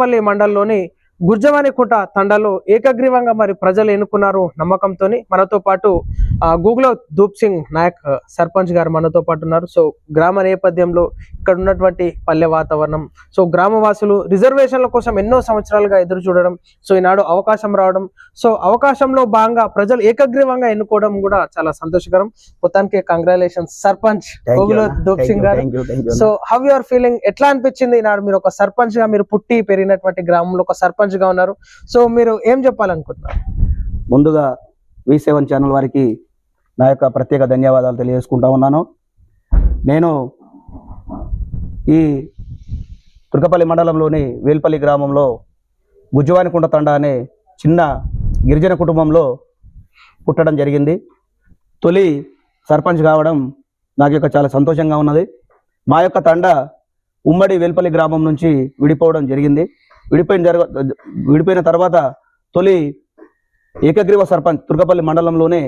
పల్లి మండలంలోని గుర్జవానికుంట తండాలో ఏకగ్రీవంగా మరి ప్రజలు ఎన్నుకున్నారు నమ్మకంతో. మనతో పాటు గూగుల్ ధూప్ సింగ్ నాయక్ సర్పంచ్ గారు మనతో పాటు ఉన్నారు. సో గ్రామ నేపథ్యంలో ఇక్కడ ఉన్నటువంటి పల్లె వాతావరణం, సో గ్రామవాసులు రిజర్వేషన్ల కోసం ఎన్నో సంవత్సరాలుగా ఎదురు చూడడం, సో ఈనాడు అవకాశం రావడం, సో అవకాశంలో భాగంగా ప్రజలు ఏకగ్రీవంగా ఎన్నుకోవడం కూడా చాలా సంతోషకరం. మొత్తానికి కంగ్రాచులేషన్స్ సర్పంచ్ గూగుల్ Dhoop Singh garu. So how you are feeling? ఎట్లా అనిపించింది ఈనాడు మీరు ఒక సర్పంచ్ గా, మీరు పుట్టి పెరిగినటువంటి గ్రామంలో ఒక సర్పంచ్ గా ఉన్నారు? సో మీరు ఏం చెప్పాలనుకుంటున్నారు? ముందుగా V7 ఛానల్ వారికి నా యొక్క ప్రత్యేక ధన్యవాదాలు తెలియజేసుకుంటా ఉన్నాను. నేను ఈ తుర్కపల్లి మండలంలోని వేల్పల్లి గ్రామంలో గుజ్జవానికుంట తండా అనే చిన్న గిరిజన కుటుంబంలో పుట్టడం జరిగింది. తొలి సర్పంచ్ కావడం నాకు చాలా సంతోషంగా ఉన్నది. మా యొక్క తండా ఉమ్మడి వేల్పల్లి గ్రామం నుంచి విడిపోవడం జరిగింది. విడిపోయిన తర్వాత తొలి ఏకగ్రీవ సర్పంచ్ తుర్కపల్లి మండలంలోనే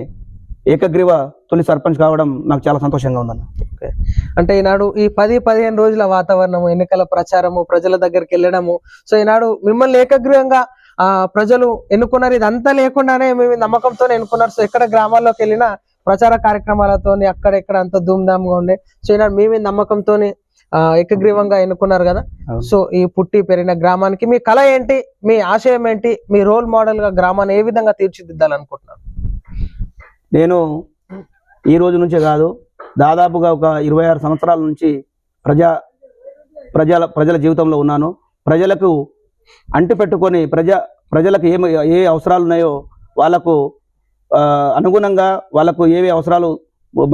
ఏకగ్రీవ తొలి సర్పంచ్ కావడం నాకు చాలా సంతోషంగా ఉందన్న. అంటే ఈనాడు ఈ 10-15 రోజుల వాతావరణం, ఎన్నికల ప్రచారము, ప్రజల దగ్గరికి వెళ్ళడము, సో ఈనాడు మిమ్మల్ని ఏకగ్రీవంగా ప్రజలు ఎన్నుకున్నారు. ఇదంతా లేకుండానే మేము నమ్మకంతో ఎన్నుకున్నారు. సో ఎక్కడ గ్రామాల్లోకి వెళ్ళినా ప్రచార కార్యక్రమాలతో అక్కడెక్కడ అంత ధూమ్ధామ్గా ఉండే, సో ఈనాడు మేమే నమ్మకంతో ఏకగ్రీవంగా ఎన్నుకున్నారు కదా. సో ఈ పుట్టి పెరిగిన గ్రామానికి మీ కళ ఏంటి, మీ ఆశయం ఏంటి, మీ రోల్ మోడల్ గా గ్రామాన్ని ఏ విధంగా తీర్చిదిద్దాలనుకుంటున్నారు? నేను ఈ రోజు నుంచే కాదు, దాదాపుగా ఒక 26 సంవత్సరాల నుంచి ప్రజల జీవితంలో ఉన్నాను. ప్రజలకు అంటి పెట్టుకొని ప్రజలకు ఏ అవసరాలు ఉన్నాయో వాళ్ళకు అనుగుణంగా వాళ్ళకు ఏవి అవసరాలు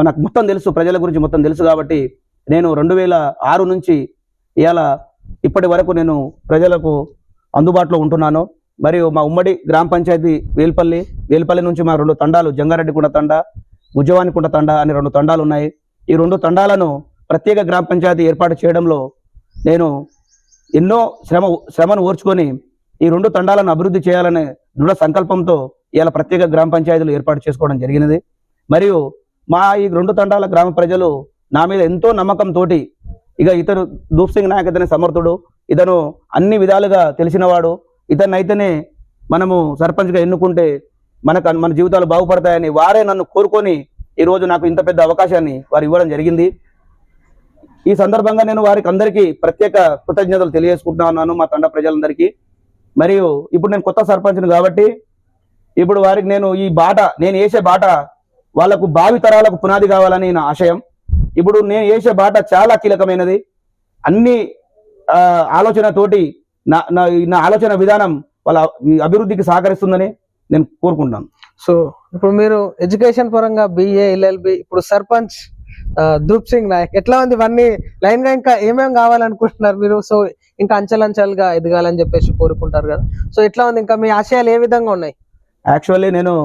మనకు మొత్తం తెలుసు, ప్రజల గురించి మొత్తం తెలుసు. కాబట్టి నేను 2006 నుంచి ఇప్పటి వరకు నేను ప్రజలకు అందుబాటులో ఉంటున్నాను. మరియు మా ఉమ్మడి గ్రామ పంచాయతీ వేల్పల్లి నుంచి మా 2 తండాలు, జంగారెడ్డికుంట తండా, గుజ్జవానికుంట తండా అనే 2 తండాలు ఉన్నాయి. ఈ 2 తండాలను ప్రత్యేక గ్రామ పంచాయతీ ఏర్పాటు చేయడంలో నేను ఎన్నో శ్రమను ఓర్చుకొని ఈ 2 తండాలను అభివృద్ధి చేయాలనే దృఢ సంకల్పంతో ఇవాళ ప్రత్యేక గ్రామ పంచాయతీలు ఏర్పాటు చేసుకోవడం జరిగినది. మరియు మా ఈ 2 తండాల గ్రామ ప్రజలు నా మీద ఎంతో నమ్మకంతో, ఇతను ధూప్ సింగ్ నాయక్ ఇతని సమర్థుడు, ఇతను అన్ని విధాలుగా తెలిసినవాడు, ఇతన్ని అయితేనే మనము సర్పంచ్గా ఎన్నుకుంటే మన జీవితాలు బాగుపడతాయని వారే నన్ను కోరుకొని ఈరోజు నాకు ఇంత పెద్ద అవకాశాన్ని వారు ఇవ్వడం జరిగింది. ఈ సందర్భంగా నేను వారికి అందరికీ ప్రత్యేక కృతజ్ఞతలు తెలియజేసుకుంటున్నాను, మా తండ ప్రజలందరికీ. మరియు ఇప్పుడు నేను కొత్త సర్పంచ్ని కాబట్టి ఇప్పుడు వారికి నేను వేసే బాట వాళ్లకు భావి తరాలకు పునాది కావాలని నా ఆశయం. ఇప్పుడు నేను వేసే బాట చాలా కీలకమైనది. అన్ని ఆలోచనతోటి నా ఆలోచన విధానం వాళ్ళ అభివృద్ధికి సహకరిస్తుందని నేను కోరుకుంటాను. సో ఇప్పుడు మీరు ఎడ్యుకేషన్ పరంగా BA LLB, ఇప్పుడు సర్పంచ్ ధూప్ సింగ్ నాయక్, ఎట్లా ఉంది ఇవన్నీ లైన్ గా? ఇంకా ఏమేమి కావాలనుకుంటున్నారు మీరు? సో ఇంకా అంచెలంచెలుగా ఎదగాలని చెప్పేసి కోరుకుంటారు కదా. సో ఎట్లా ఉంది, ఇంకా మీ ఆశయాలు ఏ విధంగా ఉన్నాయి? యాక్చువల్లీ నేను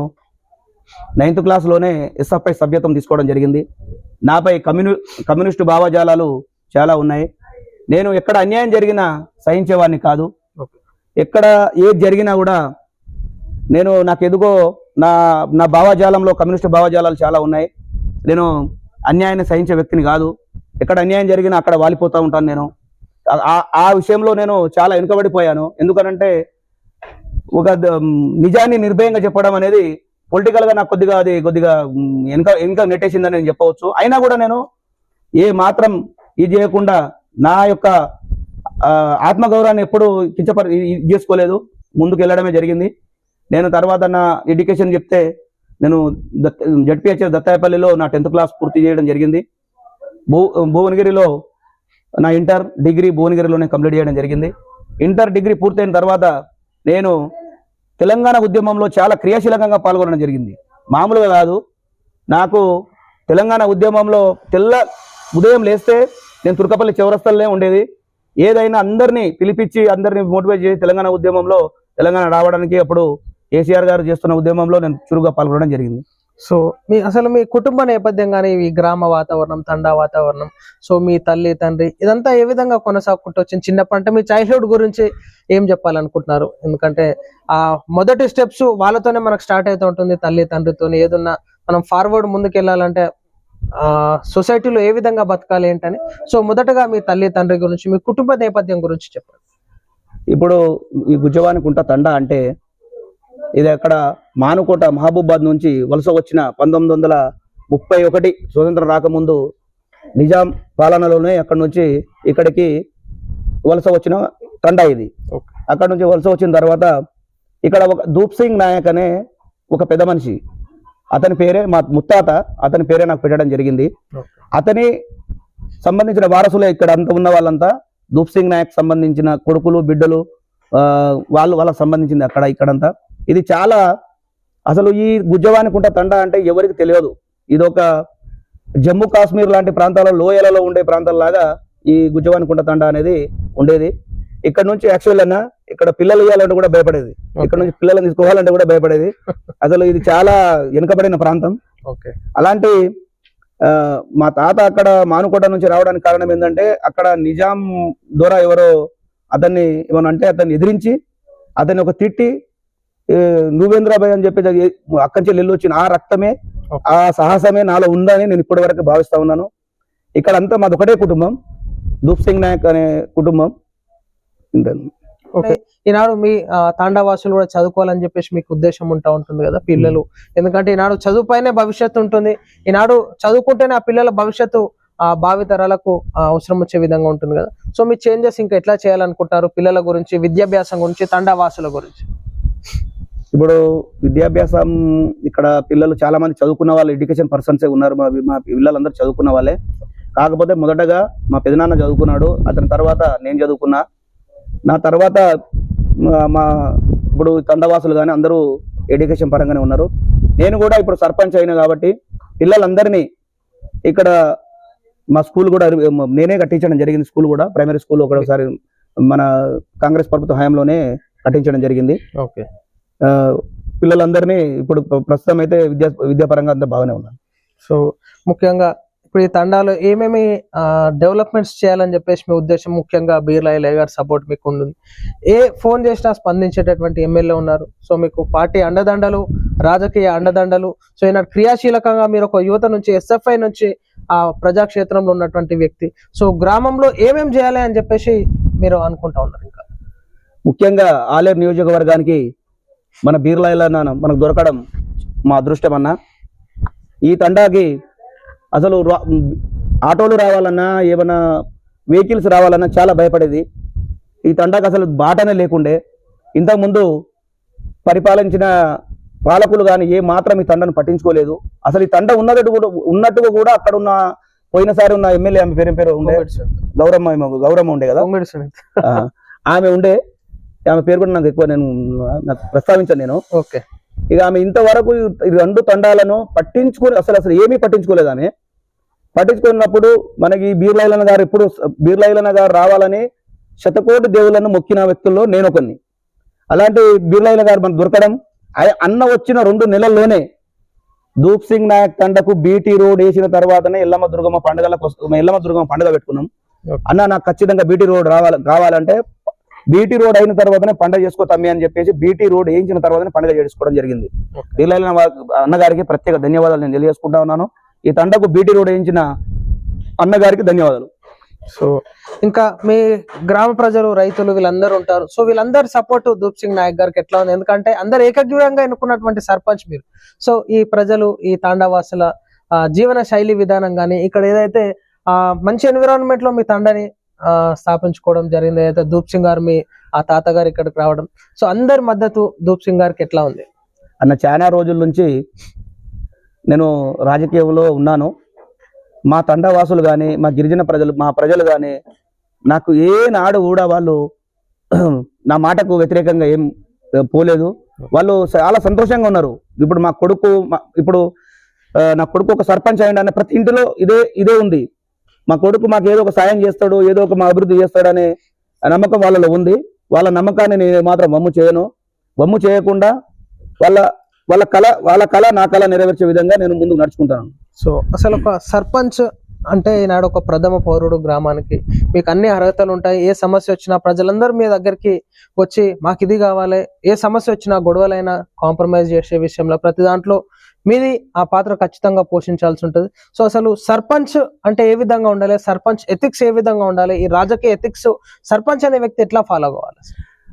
9th క్లాస్లోనే SFI సభ్యత్వం తీసుకోవడం జరిగింది. నాపై కమ్యూనిస్టు భావజాలాలు చాలా ఉన్నాయి. నేను ఎక్కడ అన్యాయం జరిగినా సహించేవాడిని కాదు. ఎక్కడ ఏది జరిగినా కూడా నాకు ఎదుగో నా భావజాలంలో కమ్యూనిస్టు భావజాలాలు చాలా ఉన్నాయి. నేను అన్యాయాన్ని సహించే వ్యక్తిని కాదు. ఎక్కడ అన్యాయం జరిగినా అక్కడ వాలిపోతూ ఉంటాను. నేను ఆ విషయంలో నేను చాలా వెనుకబడిపోయాను. ఎందుకనంటే ఒక నిజాన్ని నిర్భయంగా చెప్పడం అనేది పొలిటికల్ గా నాకు కొద్దిగా వెనుక నెట్టేసిందని నేను చెప్పవచ్చు. అయినా కూడా నేను ఏ మాత్రం ఇది చేయకుండా నా యొక్క ఆత్మగౌరవాన్ని ఎప్పుడు చేసుకోలేదు, ముందుకు వెళ్ళడమే జరిగింది. నేను తర్వాత నా ఎడ్యుకేషన్ చెప్తే నేను ZPHS దత్తాయపల్లిలో నా 10th క్లాస్ పూర్తి చేయడం జరిగింది. భువనగిరిలో నా ఇంటర్ డిగ్రీ భువనగిరిలోనే కంప్లీట్ చేయడం జరిగింది. ఇంటర్ డిగ్రీ పూర్తయిన తర్వాత నేను తెలంగాణ ఉద్యమంలో చాలా క్రియాశీలకంగా పాల్గొనడం జరిగింది. మామూలుగా కాదు, నాకు తెలంగాణ ఉద్యమంలో ఉదయం లేస్తే నేను తుర్కపల్లి చౌరస్తాలనే ఉండేది. ఏదైనా అందరినీ పిలిపించి అందరినీ మోటివేట్ చేసి తెలంగాణ రావడానికి అప్పుడు కేసీఆర్ గారు చేస్తున్న ఉద్యమంలో నేను చురుగ్గా పాల్గొనడం జరిగింది. సో అసలు మీ కుటుంబ నేపథ్యం కానీ, ఈ గ్రామ వాతావరణం, తండా వాతావరణం, సో మీ తల్లి తండ్రి ఇదంతా ఏ విధంగా కొనసాగుకుంటూ వచ్చింది? చిన్నప్పటి అంటే మీ చైల్డ్హుడ్ గురించి ఏం చెప్పాలనుకుంటున్నారు? ఎందుకంటే మొదటి స్టెప్స్ వాళ్ళతోనే మనకు స్టార్ట్ అవుతూ ఉంటుంది. తల్లి తండ్రితో ఏదన్నా మనం ఫార్వర్డ్ ముందుకు వెళ్ళాలంటే సొసైటీలో ఏ విధంగా బతకాలి ఏంటని. సో మొదటగా మీ తల్లి తండ్రి గురించి, మీ కుటుంబ నేపథ్యం గురించి చెప్పండి. ఇప్పుడు ఈ గుజ్జవానికుంట తండా అంటే ఇది అక్కడ మానుకోట మహబూబాద్ నుంచి వలస వచ్చిన 1931 స్వతంత్రం రాకముందు నిజాం పాలనలోనే అక్కడ నుంచి ఇక్కడికి వలస వచ్చిన తండా ఇది. అక్కడ నుంచి వలస వచ్చిన తర్వాత ఇక్కడ ఒక దూప్ సింగ్ నాయక్ అనే ఒక పెద్ద మనిషి, అతని పేరే మా ముత్తాత, అతని పేరే నాకు పెట్టడం జరిగింది. అతని సంబంధించిన వారసులే ఇక్కడ అంతా ఉన్న వాళ్ళంతా దూప్ సింగ్ నాయక్ సంబంధించిన కొడుకులు బిడ్డలు, వాళ్ళకి సంబంధించింది అక్కడ ఇక్కడంతా. ఇది చాలా అసలు ఈ గుజ్జవానికుంట తండా అంటే ఎవరికి తెలియదు. ఇది ఒక జమ్మూ కాశ్మీర్ లాంటి ప్రాంతాల లోయలలో ఉండే ప్రాంతాలలాగా ఈ గుజ్జవానికుంట తండా అనేది ఉండేది. ఇక్కడ నుంచి యాక్చువల్ అన్నా ఇక్కడ పిల్లలు ఇవ్వాలంటే కూడా భయపడేది, ఇక్కడ నుంచి పిల్లల్ని తీసుకోవాలంటే కూడా భయపడేది. అసలు ఇది చాలా వెనుకబడిన ప్రాంతం. అలాంటి మా తాత అక్కడ మానుకోట నుంచి రావడానికి కారణం ఏంటంటే అక్కడ నిజాం ద్వారా ఎవరో అతన్ని ఏమనంటే అతన్ని ఎదిరించి అతన్ని ఒక తిట్టి నువ్వేంద్రాబాయ్ అని చెప్పి అక్కడి నుంచి వెళ్ళి వచ్చిన ఆ రక్తమే ఆ సాహసమే నాలో ఉందని నేను ఇప్పటి వరకు భావిస్తా ఉన్నాను. ఇక్కడ అంతా మాది ఒకటే కుటుంబం, దూప్ సింగ్ నాయక్ అనే కుటుంబం. ఓకే, ఈనాడు మీ తాండావాసులు కూడా చదువుకోవాలని చెప్పేసి మీకు ఉద్దేశం ఉంటుంది కదా పిల్లలు, ఎందుకంటే ఈనాడు చదువు పైనే భవిష్యత్తు ఉంటుంది. ఈనాడు చదువుకుంటేనే ఆ పిల్లల భవిష్యత్తు భావితరాలకు అవసరం వచ్చే విధంగా ఉంటుంది కదా. సో మీ చేంజెస్ ఇంకా ఎట్లా చేయాలనుకుంటారు పిల్లల గురించి, విద్యాభ్యాసం గురించి, తాండావాసుల గురించి? ఇప్పుడు విద్యాభ్యాసం ఇక్కడ పిల్లలు చాలా మంది చదువుకున్న వాళ్ళు, ఎడ్యుకేషన్ పర్సన్సే ఉన్నారు. మా పిల్లలందరూ చదువుకున్న వాళ్ళే. కాకపోతే మొదటగా మా పెదనాన్న చదువుకున్నాడు, అతని తర్వాత నేను చదువుకున్నా. నా తర్వాత మా ఇప్పుడు తండవాసులు కానీ అందరూ ఎడ్యుకేషన్ పరంగానే ఉన్నారు. నేను కూడా ఇప్పుడు సర్పంచ్ అయినా కాబట్టి పిల్లలందరినీ ఇక్కడ మా స్కూల్ కూడా నేనే కట్టించడం జరిగింది. స్కూల్ కూడా ప్రైమరీ స్కూల్ ఒకసారి మన కాంగ్రెస్ ప్రభుత్వ హయాంలోనే కట్టించడం జరిగింది. ఓకే, పిల్లలందరినీ ఇప్పుడు ప్రస్తుతం అయితే విద్యాపరంగా అంతా బాగానే ఉన్నారు. సో ముఖ్యంగా ఇప్పుడు ఈ తండాలో ఏమేమి డెవలప్మెంట్స్ చేయాలని చెప్పేసి మీ ఉద్దేశం? ముఖ్యంగా బీర్లా ఎల్లయ్య గారి సపోర్ట్ మీకు ఉంటుంది. ఏ ఫోన్ చేసినా స్పందించేటటువంటి ఎమ్మెల్యే ఉన్నారు. సో మీకు పార్టీ అండదండలు, రాజకీయ అండదండలు. సో ఈనాడు క్రియాశీలకంగా మీరు ఒక యువత నుంచి, SFI నుంచి ఆ ప్రజాక్షేత్రంలో ఉన్నటువంటి వ్యక్తి. సో గ్రామంలో ఏమేమి చేయాలి అని చెప్పేసి మీరు అనుకుంటా ఉన్నారు? ఇంకా ముఖ్యంగా ఆలేరు నియోజకవర్గానికి మన బీర్లా ఎల్లయ్య మనకు దొరకడం మా అదృష్టం అన్న. ఈ తండాకి అసలు ఆటోలు రావాలన్నా ఏమైనా వెహికల్స్ రావాలన్నా చాలా భయపడేది. ఈ తండాకి అసలు బాటనే లేకుండే. ఇంతకుముందు పరిపాలించిన పాలకులు కానీ ఏ మాత్రం ఈ తండను పట్టించుకోలేదు. అసలు ఈ తండ ఉన్నట్టుగా కూడా అక్కడ ఉన్న పోయినసారి ఉన్న ఎమ్మెల్యే ఆమె పేరు ఉండే, గౌరమ్మ ఉండే కదా, ఆమె ఉండే. ఆమె పేరు కూడా నాకు ఎక్కువ నాకు ప్రస్తావించాను నేను. ఓకే, ఇక ఆమె ఇంతవరకు ఈ రెండు తండాలను అసలు ఏమీ పట్టించుకోలేదు. ఆమె పట్టించుకున్నప్పుడు మనకి బీర్లా ఎల్లయ్య గారు ఎప్పుడు బీర్లా ఎల్లయ్య గారు రావాలని శతకోటి దేవులను మొక్కిన వ్యక్తుల్లో నేను ఒకరిని. అలాంటి బీర్లా ఎల్లయ్య గారు మనకు దొరకడం, అన్న వచ్చిన 2 నెలల్లోనే దూప్ సింగ్ నాయక్ తండకు బీటీ రోడ్ వేసిన తర్వాతనే ఎల్లమ్మ దుర్గమ్మ పండుగ పెట్టుకున్నాం. అన్న నాకు ఖచ్చితంగా బీటీ రోడ్ కావాలంటే బీటీ రోడ్ అయిన తర్వాతనే పండుగ చేసుకో తమ్మి అని చెప్పేసి బీటీ రోడ్ వేయించిన తర్వాతనే పండుగ చేసుకోవడం జరిగింది. బీర్లా అన్నగారికి ప్రత్యేక ధన్యవాదాలు నేను తెలియజేసుకుంటా ఉన్నాను. ఈ తండకు బీటీ రోడ్ వేయించిన అన్నగారికి ధన్యవాదాలు. సో ఇంకా మీ గ్రామ ప్రజలు, రైతులు వీళ్ళందరూ ఉంటారు. సో వీళ్ళందరి సపోర్ట్ దూప్ సింగ్ నాయక్ గారికి ఎట్లా ఉంది? ఎందుకంటే అందరు ఏకగ్రీవంగా ఎన్నుకున్నటువంటి సర్పంచ్ మీరు. సో ఈ ప్రజలు, ఈ తాండావాసుల జీవన శైలి విధానం కానీ, ఇక్కడ ఏదైతే మంచి ఎన్విరాన్మెంట్ లో మీ తండని స్థాపించుకోవడం జరిగింది, అయితే దూప్ సింగ్ గారు మీ తాతగారు ఇక్కడికి రావడం, సో అందరి మద్దతు దూప్ సింగ్ గారికి ఎట్లా ఉంది? అన్న చాలా రోజుల నుంచి నేను రాజకీయంలో ఉన్నాను. మా తండవాసులు కానీ, మా గిరిజన ప్రజలు, మా ప్రజలు కానీ నాకు ఏనాడు కూడా వాళ్ళు నా మాటకు వ్యతిరేకంగా ఏం పోలేదు. వాళ్ళు చాలా సంతోషంగా ఉన్నారు. ఇప్పుడు నా కొడుకు ఒక సర్పంచ్ అయ్యిండనే ప్రతి ఇంటిలో ఇదే ఉంది. మా కొడుకు మాకు ఏదో ఒక సాయం చేస్తాడు, ఏదో ఒక మా అభివృద్ధి చేస్తాడనే నమ్మకం వాళ్ళలో ఉంది. వాళ్ళ నమ్మకాన్ని నేను మాత్రం వమ్ము చేయకుండా వాళ్ళ కళ నా కళ నెరవేర్చే విధంగా నేను ముందుకు నడుచుకుంటాను. సో అసలు ఒక సర్పంచ్ అంటే ఈనాడు ఒక ప్రథమ పౌరుడు గ్రామానికి, మీకు అన్ని అర్హతలు ఉంటాయి. ఏ సమస్య వచ్చినా ప్రజలందరూ మీ దగ్గరికి వచ్చి మాకు ఇది కావాలి, ఏ సమస్య వచ్చినా గొడవలైనా కాంప్రమైజ్ చేసే విషయంలో ప్రతి దాంట్లో మీది ఆ పాత్ర ఖచ్చితంగా పోషించాల్సి ఉంటుంది. సో అసలు సర్పంచ్ అంటే ఏ విధంగా ఉండాలి, సర్పంచ్ ఎథిక్స్ ఏ విధంగా ఉండాలి, ఈ రాజకీయ ఎథిక్స్ సర్పంచ్ అనే వ్యక్తి ఎట్లా ఫాలో అవ్వాలి?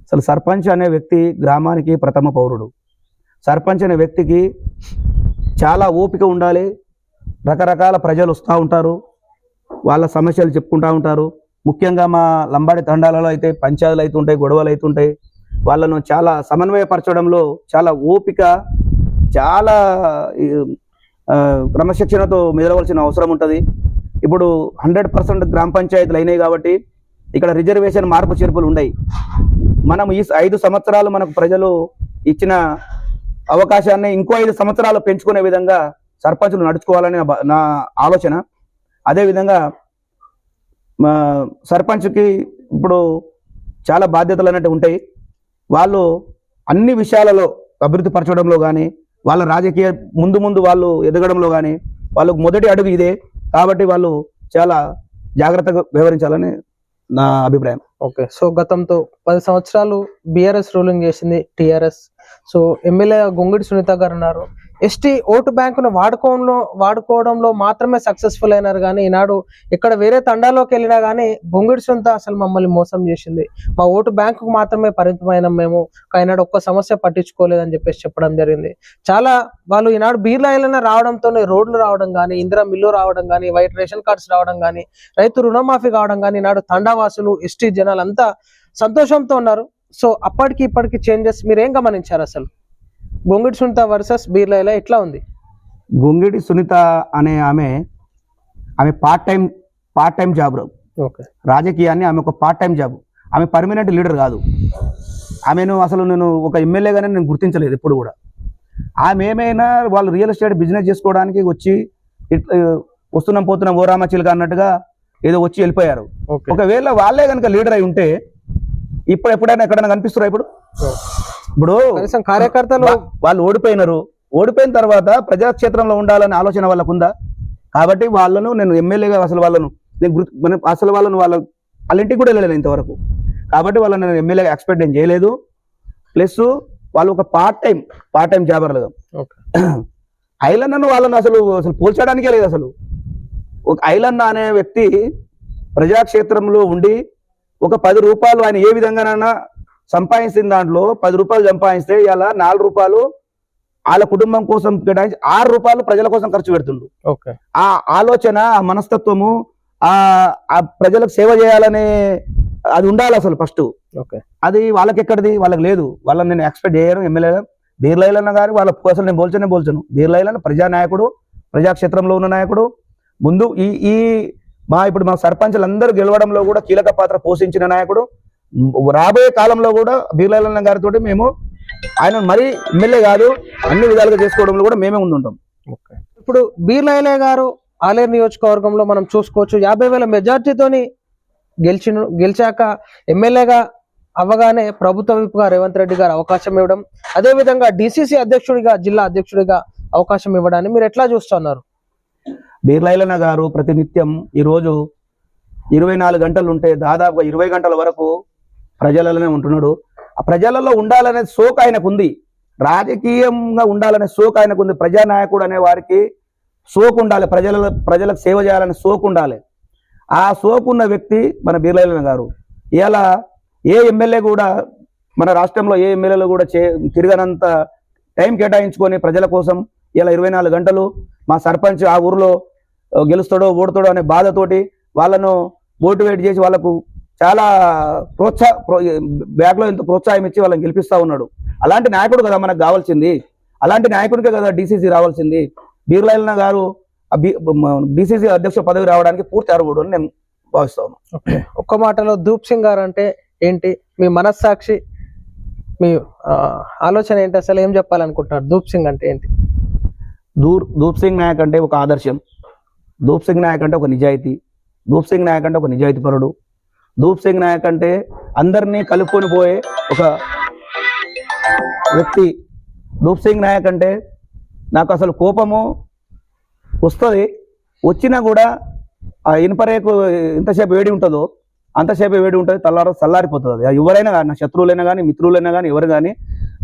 అసలు సర్పంచ్ అనే వ్యక్తి గ్రామానికి ప్రథమ పౌరుడు. సర్పంచ్ అనే వ్యక్తికి చాలా ఓపిక ఉండాలి. రకరకాల ప్రజలు వస్తూ ఉంటారు, వాళ్ళ సమస్యలు చెప్పుకుంటూ ఉంటారు. ముఖ్యంగా మా లంబాడి తండాలలో అయితే పంచాయతీలు అవుతుంటాయి, గొడవలు అవుతుంటాయి. వాళ్ళను చాలా సమన్వయపరచడంలో చాలా ఓపిక, చాలా క్రమశిక్షణతో మెదలవలసిన అవసరం ఉంటుంది. ఇప్పుడు 100% గ్రామ పంచాయతీలు అయినాయి కాబట్టి ఇక్కడ రిజర్వేషన్ మార్పు చేర్పులు ఉన్నాయి. మనం ఈ 5 సంవత్సరాలు మనకు ప్రజలు ఇచ్చిన అవకాశాన్ని ఇంకో 5 సంవత్సరాలు పెంచుకునే విధంగా సర్పంచులు నడుచుకోవాలని నా ఆలోచన. అదేవిధంగా సర్పంచ్కి ఇప్పుడు చాలా బాధ్యతలు అనేవి ఉంటాయి. వాళ్ళు అన్ని విషయాలలో అభివృద్ధి పరచడంలో కానీ, వాళ్ళ రాజకీయ ముందు వాళ్ళు ఎదగడంలో కానీ వాళ్ళకు మొదటి అడుగు ఇదే. కాబట్టి వాళ్ళు చాలా జాగ్రత్తగా వ్యవహరించాలని నా అభిప్రాయం. ఓకే, సో గతంతో 10 సంవత్సరాలు బీఆర్ఎస్ రూలింగ్ చేసింది TRS. So MLA Gongidi Sunitha garu ఉన్నారు. ఎస్టీ ఓటు బ్యాంకును వాడుకోవడంలో మాత్రమే సక్సెస్ఫుల్ అయినారు. కానీ ఈనాడు ఇక్కడ వేరే తండాలోకి వెళ్ళినా కానీ గొంగిడి సునీత అసలు మమ్మల్ని మోసం చేసింది, మా ఓటు బ్యాంకుకు మాత్రమే పరిమితమైన మేము, ఈనాడు ఒక్క సమస్య పట్టించుకోలేదని చెప్పేసి చెప్పడం జరిగింది. చాలా వాళ్ళు ఈనాడు బీర్లాయిలైనా రావడంతోనే రోడ్లు రావడం కానీ, ఇందిరా మిల్లు రావడం కానీ, వైట్ రేషన్ కార్డ్స్ రావడం కానీ, రైతు రుణమాఫీ కావడం కానీ, ఈనాడు తండావాసులు ఎస్టీ జనాలు అంతా సంతోషంతో ఉన్నారు. సో అప్పటికి ఇప్పటికి చేంజెస్ మీరేం గమనించారు? అసలు గొంగిడి సునీత వర్సెస్ బీర్లాయిల ఎట్లా ఉంది? గొంగిడి సునీత అనే ఆమె పార్ట్ టైం జాబ్. ఓకే, రాజకీయాన్ని ఆమె ఒక పార్ట్ టైం జాబ్. ఆమె పర్మనెంట్ లీడర్ కాదు. ఆమెను అసలు నేను ఒక ఎమ్మెల్యేగానే నేను గుర్తించలేదు ఎప్పుడు కూడా. ఆమె ఏమైనా వాళ్ళు రియల్ ఎస్టేట్ బిజినెస్ చేసుకోవడానికి వచ్చి వస్తున్నాం పోతున్నాం ఓ రామచిలుక అన్నట్టుగా ఏదో వచ్చి వెళ్ళిపోయారు. ఒకవేళ వాళ్ళే కనుక లీడర్ అయి ఉంటే ఎప్పుడైనా ఎక్కడైనా కనిపిస్తున్నారు? ఇప్పుడు కార్యకర్తలు వాళ్ళు ఓడిపోయిన తర్వాత ప్రజాక్షేత్రంలో ఉండాలనే ఆలోచన వాళ్ళకు ఉందా? కాబట్టి వాళ్ళను నేను ఎమ్మెల్యేగా వాళ్ళ ఇంటికి కూడా వెళ్ళలేదు ఇంతవరకు. కాబట్టి వాళ్ళని నేను ఎమ్మెల్యేగా ఎక్స్పెక్ట్ నేను చేయలేదు. ప్లస్ వాళ్ళు ఒక పార్ట్ టైం జాబర్ లేదు. ఐలన్నను వాళ్ళను అసలు పోల్చడానికే లేదు. అసలు ఒక ఐలన్న అనే వ్యక్తి ప్రజాక్షేత్రంలో ఉండి ఒక 10 రూపాయలు ఆయన ఏ విధంగానైనా సంపాదించిన దాంట్లో 10 రూపాయలు సంపాదిస్తే ఇలా 4 రూపాయలు వాళ్ళ కుటుంబం కోసం కేటాయించి 6 రూపాయలు ప్రజల కోసం ఖర్చు పెడుతుండు. ఆ ఆలోచన, ఆ మనస్తత్వము, ఆ ప్రజలకు సేవ చేయాలనే అది ఉండాలి అసలు ఫస్ట్. అది వాళ్ళకి ఎక్కడిది? వాళ్ళకి లేదు. వాళ్ళని నేను ఎక్స్పెక్ట్ చేయను ఎమ్మెల్యేగా. బీర్లాయిలన్న గారు వాళ్ళ అసలు నేను పోల్చను. బీర్లాయిలన్న ప్రజానాయకుడు, ప్రజాక్షేత్రంలో ఉన్న నాయకుడు. ముందు ఇప్పుడు మా సర్పంచులందరూ గెలవడంలో కూడా కీలక పాత్ర పోషించిన నాయకుడు. రాబోయే కాలంలో కూడా బీర్లాయిలన్న గారితో మేము ఆయన మరీ ఎమ్మెల్యే కాదు, అన్ని విధాలుగా చేసుకోవడంలో కూడా మేమే ముందుంటాం. ఇప్పుడు బీర్లాయిల గారు ఆలేరు నియోజకవర్గంలో మనం చూసుకోవచ్చు 50,000 మెజార్టీతోని గెలిచాక ఎమ్మెల్యేగా అవ్వగానే ప్రభుత్వ విపుగా రేవంత్ రెడ్డి గారు అవకాశం ఇవ్వడం, అదేవిధంగా డిసిసి అధ్యక్షుడిగా, జిల్లా అధ్యక్షుడిగా అవకాశం ఇవ్వడాన్ని మీరు ఎట్లా చూస్తున్నారు? బీర్లాయిలన్న గారు ప్రతినిత్యం ఈరోజు 24 గంటలు ఉంటే దాదాపుగా 20 గంటల వరకు ప్రజలలోనే ఉంటున్నాడు. ఆ ప్రజలలో ఉండాలనే సోకు ఆయనకు ఉంది, రాజకీయంగా ఉండాలనే సోకు ఆయనకు ఉంది. ప్రజానాయకుడు అనే వారికి సోకు ఉండాలి, ప్రజలకు సేవ చేయాలనే సోకు ఉండాలి. ఆ సోకు ఉన్న వ్యక్తి మన బీర్లాయిలన్న గారు. ఇలా ఏ ఎమ్మెల్యే కూడా మన రాష్ట్రంలో ఏ ఎమ్మెల్యేలు కూడా తిరగనంత టైం కేటాయించుకొని ప్రజల కోసం ఇలా 24 గంటలు మా సర్పంచ్ ఆ ఊరిలో గెలుస్తాడో ఓడుతాడో అనే బాధతోటి వాళ్ళను మోటివేట్ చేసి వాళ్ళకు చాలా బ్యాక్లో ఎంత ప్రోత్సాహం ఇచ్చి వాళ్ళని గెలిపిస్తూ ఉన్నాడు. అలాంటి నాయకుడు కదా మనకు కావాల్సింది. అలాంటి నాయకుడికే కదా డిసిసి రావాల్సింది. బీర్లాయిలన్న గారు డిసిసి అధ్యక్ష పదవి రావడానికి పూర్తి అర్హుడు అని నేను భావిస్తాను. ఒక్క మాటలో ధూప్ సింగ్ గారు అంటే ఏంటి? మీ మనస్సాక్షి, మీ ఆలోచన ఏంటి? అసలు ఏం చెప్పాలనుకుంటున్నారు? ధూప్ సింగ్ అంటే ఏంటి? ధూప్ సింగ్ నాయక్ అంటే ఒక ఆదర్శం. ధూప్ సింగ్ నాయక్ అంటే ఒక నిజాయితీ. ధూప్ సింగ్ నాయక్ అంటే ఒక నిజాయితీపరుడు. ధూప్ సింగ్ నాయక్ అంటే అందరినీ కలుపుకొని పోయే ఒక వ్యక్తి. ధూప్ సింగ్ నాయక్ అంటే నాకు అసలు కోపము వస్తుంది, వచ్చినా కూడా ఆ ఇనుపరేకు ఎంతసేపు వేడి ఉంటుందో అంతసేపు వేడి ఉంటుంది, చల్లారిపోతుంది. అది ఎవరైనా కానీ, నా శత్రువులైనా కానీ, మిత్రులైనా కానీ, ఎవరు కానీ,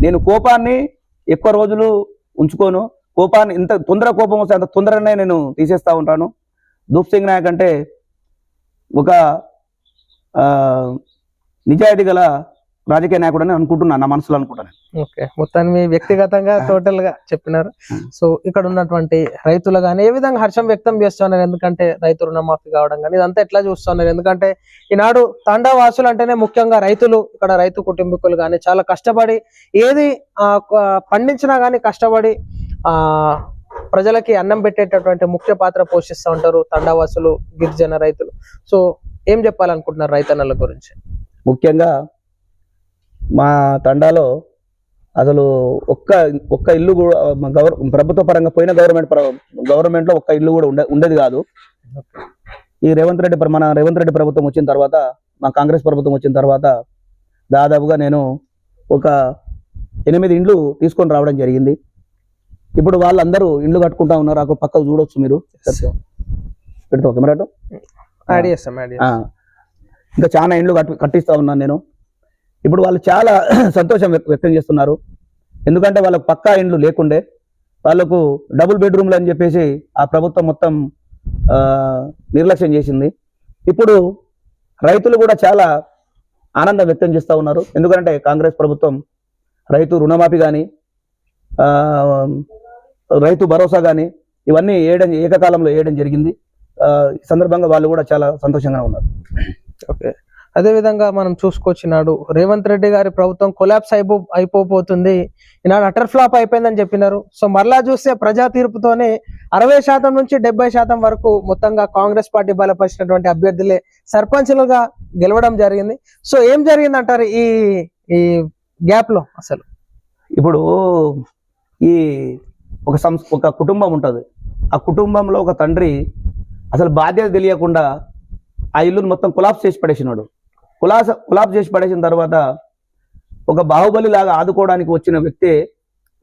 నేను కోపాన్ని ఎక్కువ రోజులు ఉంచుకోను. కోపాన్ని ఇంత కోపం వస్తే అంత తొందరగానే నేను తీసేస్తూ ఉంటాను. ధూప్ సింగ్ నాయక్ అంటే ఒక నిజాయితీ గల రాజకీయ నాయకుడు అని అనుకుంటున్నాను, నా మనసులో అనుకుంటాను. ఓకే, మొత్తాన్ని మీ వ్యక్తిగతంగా టోటల్ గా చెప్పినారు. సో ఇక్కడ ఉన్నటువంటి రైతులు కానీ ఏ విధంగా హర్షం వ్యక్తం చేస్తున్నారు, ఎందుకంటే రైతు రుణమాఫీ కావడం కానీ ఇదంతా ఎట్లా చూస్తున్నారు? ఎందుకంటే ఈనాడు తండా వాసులు అంటేనే ముఖ్యంగా రైతులు, ఇక్కడ రైతు కుటుంబీకులు కానీ చాలా కష్టపడి ఏది పండించినా కానీ కష్టపడి ప్రజలకి అన్నం పెట్టేటటువంటి ముఖ్య పాత్ర పోషిస్తూ ఉంటారు తండావాసులు, గిరిజన రైతులు. సో ఏం చెప్పాలనుకుంటున్నారు రైతన్నల గురించి? ముఖ్యంగా మా తండాలో అసలు ఒక్క ఇల్లు కూడా ప్రభుత్వ పరంగా పోయిన గవర్నమెంట్ లో ఒక్క ఇల్లు కూడా ఉండేది కాదు. ఈ మన రేవంత్ రెడ్డి ప్రభుత్వం వచ్చిన తర్వాత, మా కాంగ్రెస్ ప్రభుత్వం వచ్చిన తర్వాత దాదాపుగా నేను ఒక 8 ఇండ్లు తీసుకొని రావడం జరిగింది. ఇప్పుడు వాళ్ళందరూ ఇండ్లు కట్టుకుంటా ఉన్నారు. అక్కడ పక్కకు చూడొచ్చు మీరు, పెడతావు కెమెరా, ఇంకా చాలా ఇండ్లు కట్టిస్తా ఉన్నాను నేను. ఇప్పుడు వాళ్ళు చాలా సంతోషం వ్యక్తం చేస్తున్నారు. ఎందుకంటే వాళ్ళకు పక్కా ఇండ్లు లేకుండే, వాళ్ళకు డబుల్ బెడ్రూమ్లు అని చెప్పేసి ఆ ప్రభుత్వం మొత్తం నిర్లక్ష్యం చేసింది. ఇప్పుడు రైతులు కూడా చాలా ఆనందం వ్యక్తం చేస్తూ ఉన్నారు. ఎందుకంటే కాంగ్రెస్ ప్రభుత్వం రైతు రుణమాఫీ కానీ, రైతు భరోసా కానీ ఇవన్నీ ఏకకాలంలో వేయడం జరిగింది. ఈ సందర్భంగా వాళ్ళు కూడా చాలా సంతోషంగా ఉన్నారు. ఓకే, అదే విధంగా మనం చూసుకొచ్చినాడు రేవంత్ రెడ్డి గారి ప్రభుత్వం కొలాప్స్ అయిపోతుంది, ఈనాడు అటర్ ఫ్లాప్ అయిపోయిందని చెప్పినారు. సో మరలా చూస్తే ప్రజా తీర్పుతోనే 60% నుంచి 70% వరకు మొత్తంగా కాంగ్రెస్ పార్టీ బలపరిచినటువంటి అభ్యర్థులే సర్పంచ్లుగా గెలవడం జరిగింది. సో ఏం జరిగింది అంటారు ఈ గ్యాప్ లో? అసలు ఇప్పుడు ఈ ఒక కుటుంబం ఉంటుంది. ఆ కుటుంబంలో ఒక తండ్రి అసలు బాధ్యత తెలియకుండా ఆ ఇల్లును మొత్తం కొలాప్స్ చేసి పడేసినాడు. కొలాప్స్ చేసి పడేసిన తర్వాత ఒక బాహుబలి లాగా ఆదుకోవడానికి వచ్చిన వ్యక్తి,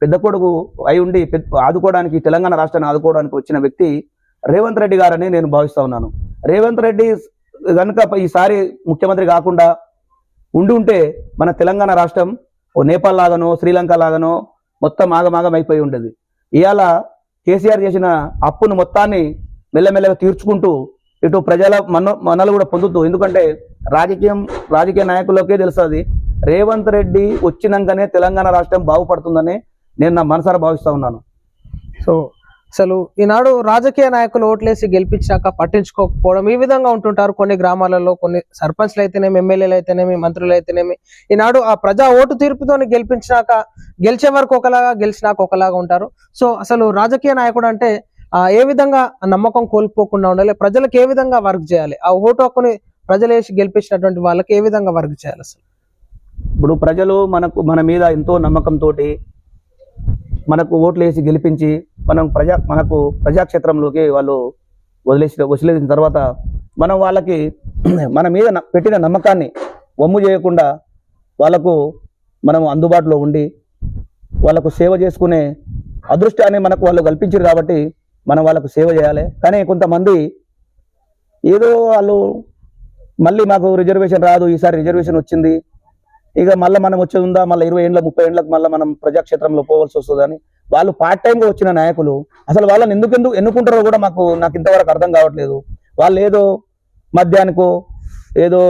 పెద్ద కొడుకు అయి ఉండి ఆదుకోవడానికి, తెలంగాణ రాష్ట్రాన్ని ఆదుకోవడానికి వచ్చిన వ్యక్తి రేవంత్ రెడ్డి గారని నేను భావిస్తా ఉన్నాను. రేవంత్ రెడ్డి కనుక ఈసారి ముఖ్యమంత్రి కాకుండా ఉంటే మన తెలంగాణ రాష్ట్రం ఓ నేపాల్ లాగానో శ్రీలంక లాగానో మొత్తం ఆగమాగం అయిపోయి ఉండేది. ఇవాళ కేసీఆర్ చేసిన అప్పును మొత్తాన్ని మెల్లమెల్లగా తీర్చుకుంటూ ఇటు ప్రజల మనలు కూడా పొందుతూ, ఎందుకంటే రాజకీయ నాయకులకే తెలుస్తుంది రేవంత్ రెడ్డి వచ్చినాకనే తెలంగాణ రాష్ట్రం బాగుపడుతుందని నేను నా మనసారా భావిస్తా ఉన్నాను. సో అసలు ఈనాడు రాజకీయ నాయకులు ఓట్లేసి గెలిపించాక పట్టించుకోకపోవడం ఈ విధంగా ఉంటుంటారు. కొన్ని గ్రామాలలో కొన్ని సర్పంచ్లు అయితేనేమి, ఎమ్మెల్యేలు అయితేనేమి, మంత్రులు అయితేనేమి ఈనాడు ఆ ప్రజా ఓటు తీర్పుతో గెలిపించాక గెలిచే వరకు ఒకలాగా, గెలిచినాక ఒకలాగా ఉంటారు. సో అసలు రాజకీయ నాయకుడు అంటే ఏ విధంగా నమ్మకం కోల్పోకుండా ఉండాలి, ప్రజలకు ఏ విధంగా వర్క్ చేయాలి, ఆ ఓటు హక్కుని ప్రజలు వేసి గెలిపించినటువంటి వాళ్ళకి ఏ విధంగా వర్క్ చేయాలి? అసలు ఇప్పుడు ప్రజలు మన మీద ఎంతో నమ్మకంతో మనకు ఓట్లు వేసి గెలిపించి మనకు ప్రజాక్షేత్రంలోకి వాళ్ళు వదిలేసిన తర్వాత మనం వాళ్ళకి మన మీద పెట్టిన నమ్మకాన్ని వమ్ము చేయకుండా వాళ్ళకు మనం అందుబాటులో ఉండి వాళ్ళకు సేవ చేసుకునే అదృష్టాన్ని మనకు వాళ్ళు కల్పించారు కాబట్టి మనం వాళ్ళకు సేవ చేయాలి. కానీ కొంతమంది ఏదో వాళ్ళు మళ్ళీ మాకు రిజర్వేషన్ రాదు, ఈసారి రిజర్వేషన్ వచ్చింది, ఇక మళ్ళీ మనం వచ్చేది ఉందా, మళ్ళీ 20 ఏళ్ళ 30 ఏళ్ళకి మళ్ళీ మనం ప్రజాక్షేత్రంలో పోవాల్సి వస్తుందని వాళ్ళు పార్ట్ టైంగా వచ్చిన నాయకులు అసలు వాళ్ళని ఎందుకు ఎన్నుకుంటారో కూడా నాకు ఇంతవరకు అర్థం కావట్లేదు. వాళ్ళు ఏదో మద్యానికో ఏదో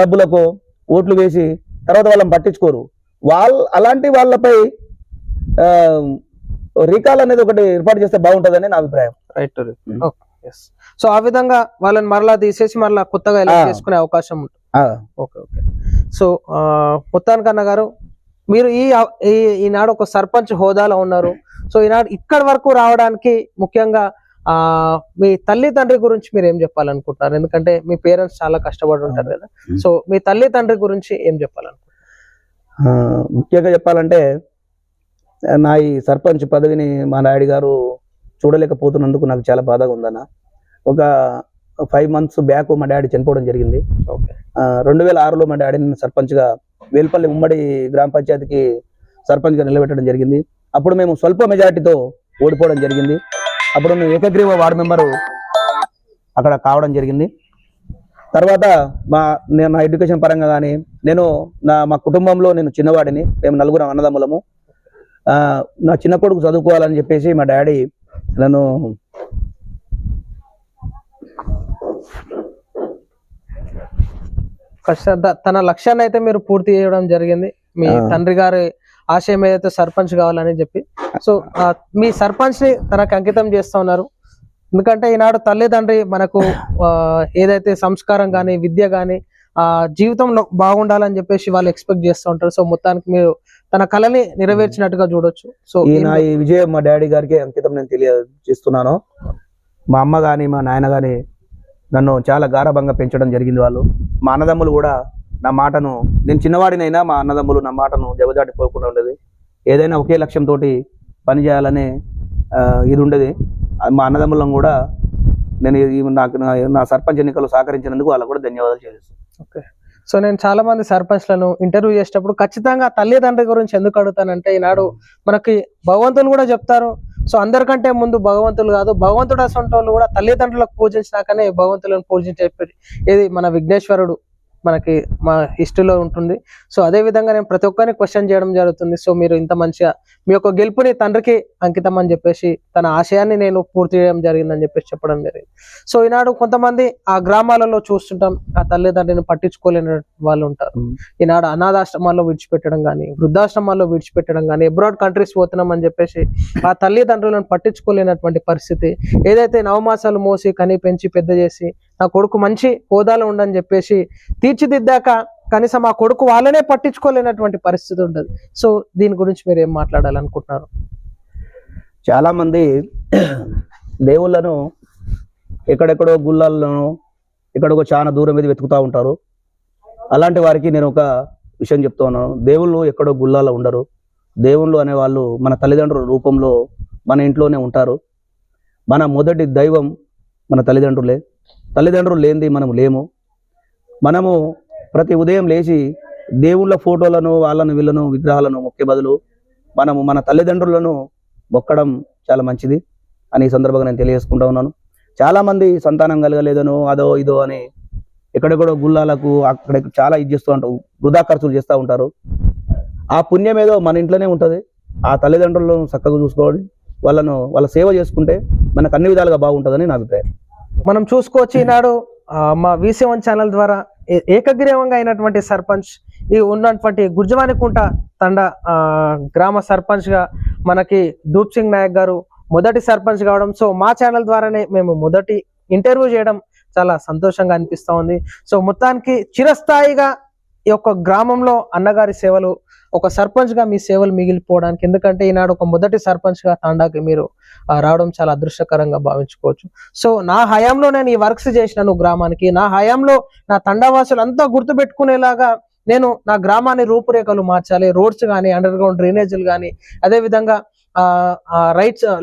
డబ్బులకో ఓట్లు వేసి తర్వాత వాళ్ళని పట్టించుకోరు. అలాంటి వాళ్ళపై రీకాల్ అనేది ఒకటి ఏర్పాటు చేస్తే బాగుంటుందని నా అభిప్రాయం. రైట్. సో ఆ విధంగా వాళ్ళని మరలా తీసేసి మరలా కొత్తగా ఎలక్ట్ చేసుకునే అవకాశం ఉంటుంది. ఓకే. సో మొత్తానికన్నా గారు, మీరు ఈనాడు ఒక సర్పంచ్ హోదాలో ఉన్నారు. సో ఈనాడు ఇక్కడి వరకు రావడానికి ముఖ్యంగా మీ తల్లి తండ్రి గురించి మీరు ఏం చెప్పాలనుకుంటున్నారు? ఎందుకంటే మీ పేరెంట్స్ చాలా కష్టపడి ఉంటారు కదా. సో మీ తల్లి తండ్రి గురించి ఏం చెప్పాలనుకుంటున్నారు? ముఖ్యంగా చెప్పాలంటే నా ఈ సర్పంచ్ పదవిని మా డాడీ గారు చూడలేకపోతున్నందుకు నాకు చాలా బాధగా ఉందన్న. ఒక 5 months బ్యాక్ మా డాడీ చనిపోవడం జరిగింది. 2006లో మా డాడీని సర్పంచ్గా వేల్పల్లి ఉమ్మడి గ్రామ పంచాయతీకి సర్పంచ్గా నిలబెట్టడం జరిగింది. అప్పుడు మేము స్వల్ప మెజార్టీతో ఓడిపోవడం జరిగింది. అప్పుడు మేము ఏకగ్రీవ వార్డు మెంబరు అక్కడ కావడం జరిగింది. తర్వాత నా ఎడ్యుకేషన్ పరంగా కానీ మా కుటుంబంలో నేను చిన్నవాడిని, మేము 4 అన్నదమ్ములము. నా చిన్న కొడుకు చదువుకోవాలని చెప్పేసి మా డాడీ నన్ను తన లక్ష్యాన్ని అయితే మీరు పూర్తి చేయడం జరిగింది. మీ తండ్రి గారి ఆశయం ఏదైతే సర్పంచ్ కావాలని చెప్పి, సో మీ సర్పంచ్ ని తనకు అంకితం చేస్తా ఉన్నారు. ఎందుకంటే ఈనాడు తల్లిదండ్రి మనకు ఏదైతే సంస్కారం కానీ విద్య కానీ జీవితంలో బాగుండాలని చెప్పేసి వాళ్ళు ఎక్స్పెక్ట్ చేస్తూ ఉంటారు. సో మొత్తానికి మీరు తన కళని నెరవేర్చినట్టుగా చూడొచ్చు. సో ఈ విజయం మా డాడీ గారికి అంకితం నేను తెలియజేస్తున్నాను. మా అమ్మ కానీ మా నాయన కానీ నన్ను చాలా గారాబంగా పెంచడం జరిగింది. వాళ్ళు మా అన్నదమ్ములు కూడా నా మాటను, నేను చిన్నవాడినైనా మా అన్నదమ్ములు నా మాటను జవదాటిపోకుండా ఉండేది. ఏదైనా ఒకే లక్ష్యంతో పని చేయాలనే ఇది ఉండేది. మా అన్నదమ్ములను కూడా నేను నాకు నా సర్పంచ్ ఎన్నికలు సహకరించినందుకు వాళ్ళకు కూడా ధన్యవాదాలు చేస్తాను. ఓకే. సో నేను చాలా మంది సర్పంచ్లను ఇంటర్వ్యూ చేసేటప్పుడు ఖచ్చితంగా తల్లిదండ్రి గురించి ఎందుకు అడుగుతానంటే, ఈనాడు మనకి భగవంతులు కూడా చెప్తారు. సో అందరికంటే ముందు భగవంతులు కాదు, భగవంతుడు అసంటి వాళ్ళు కూడా తల్లిదండ్రులకు పూజించినాకనే భగవంతులను పూజించే ఏది మన విఘ్నేశ్వరుడు మనకి మా హిస్టరీలో ఉంటుంది. సో అదే విధంగా నేను ప్రతి ఒక్కరిని క్వశ్చన్ చేయడం జరుగుతుంది. సో మీరు ఇంత మంచిగా మీ యొక్క గెలుపుని తండ్రికి అంకితం అని చెప్పేసి తన ఆశయాన్ని నేను పూర్తి చేయడం జరిగిందని చెప్పేసి చెప్పడం జరిగింది. సో ఈనాడు కొంతమంది ఆ గ్రామాలలో చూస్తుంటాం, ఆ తల్లిదండ్రిని పట్టించుకోలేని వాళ్ళు ఉంటారు. ఈనాడు అనాథాశ్రమాల్లో విడిచిపెట్టడం కానీ, వృద్ధాశ్రమాల్లో విడిచిపెట్టడం కానీ, అబ్రాడ్ కంట్రీస్ పోతున్నాం అని చెప్పేసి ఆ తల్లిదండ్రులను పట్టించుకోలేనటువంటి పరిస్థితి. ఏదైతే నవమాసాలు మోసి కని పెంచి పెద్ద చేసి నా కొడుకు మంచి హోదాలో ఉండని చెప్పేసి తీర్చిదిద్దాక కనీసం ఆ కొడుకు వాళ్ళనే పట్టించుకోలేనటువంటి పరిస్థితి ఉంటుంది. సో దీని గురించి మీరు ఏం మాట్లాడాలనుకుంటున్నారు? చాలా మంది దేవుళ్ళను ఎక్కడెక్కడో గుళ్ళల్లోనూ ఎక్కడికో చాలా దూరం మీద వెతుకుతూ ఉంటారు. అలాంటి వారికి నేను ఒక విషయం చెప్తా ఉన్నాను. దేవుళ్ళు ఎక్కడో గుళ్ళల్లో ఉండరు. దేవుళ్ళు అనేవాళ్ళు మన తల్లిదండ్రుల రూపంలో మన ఇంట్లోనే ఉంటారు. మన మొదటి దైవం మన తల్లిదండ్రులే. తల్లిదండ్రులు లేనిది మనము లేము. మనము ప్రతి ఉదయం లేచి దేవుళ్ళ ఫోటోలను, వాళ్ళను వీళ్ళను విగ్రహాలను మొక్కే బదులు మనము మన తల్లిదండ్రులను మొక్కడం చాలా మంచిది అని ఈ సందర్భంగా నేను తెలియజేసుకుంటా ఉన్నాను. చాలామంది సంతానం కలగలేదనో అదో ఇదో అని ఎక్కడెక్కడో గుళ్ళాలకు అక్కడ చాలా ఇది చేస్తూ ఉంటారు, వృధా ఖర్చులు చేస్తూ ఉంటారు. ఆ పుణ్యం ఏదో మన ఇంట్లోనే ఉంటుంది. ఆ తల్లిదండ్రులను చక్కగా చూసుకోవాలి, వాళ్ళ సేవ చేసుకుంటే మనకు అన్ని విధాలుగా బాగుంటుందని నా అభిప్రాయం. మనం చూసుకోవచ్చు ఈనాడు మా VC1 ఛానల్ ద్వారా ఏకగ్రీవంగా అయినటువంటి సర్పంచ్ ఈ ఉన్నటువంటి గుర్జవానికుంట తండ గ్రామ సర్పంచ్ గా మనకి ధూప్ సింగ్ నాయక్ గారు మొదటి సర్పంచ్ కావడం. సో మా ఛానల్ ద్వారానే మేము మొదటి ఇంటర్వ్యూ చేయడం చాలా సంతోషంగా అనిపిస్తా ఉంది. సో మొత్తానికి చిరస్థాయిగా ఈ యొక్క గ్రామంలో అన్నగారి సేవలు, ఒక సర్పంచ్ గా మీ సేవలు మిగిలిపోవడానికి, ఎందుకంటే ఈనాడు ఒక మొదటి సర్పంచ్ గా తాండాకి మీరు రావడం చాలా అదృష్టకరంగా భావించుకోవచ్చు. సో నా హయాంలో నేను ఈ వర్క్స్ చేసినాను గ్రామానికి, నా హయాంలో నా తండావాసులు అంతా గుర్తు పెట్టుకునేలాగా నేను నా గ్రామాన్ని రూపురేఖలు మార్చాలి. రోడ్స్ కానీ, అండర్ గ్రౌండ్ డ్రైనేజీలు కానీ, అదేవిధంగా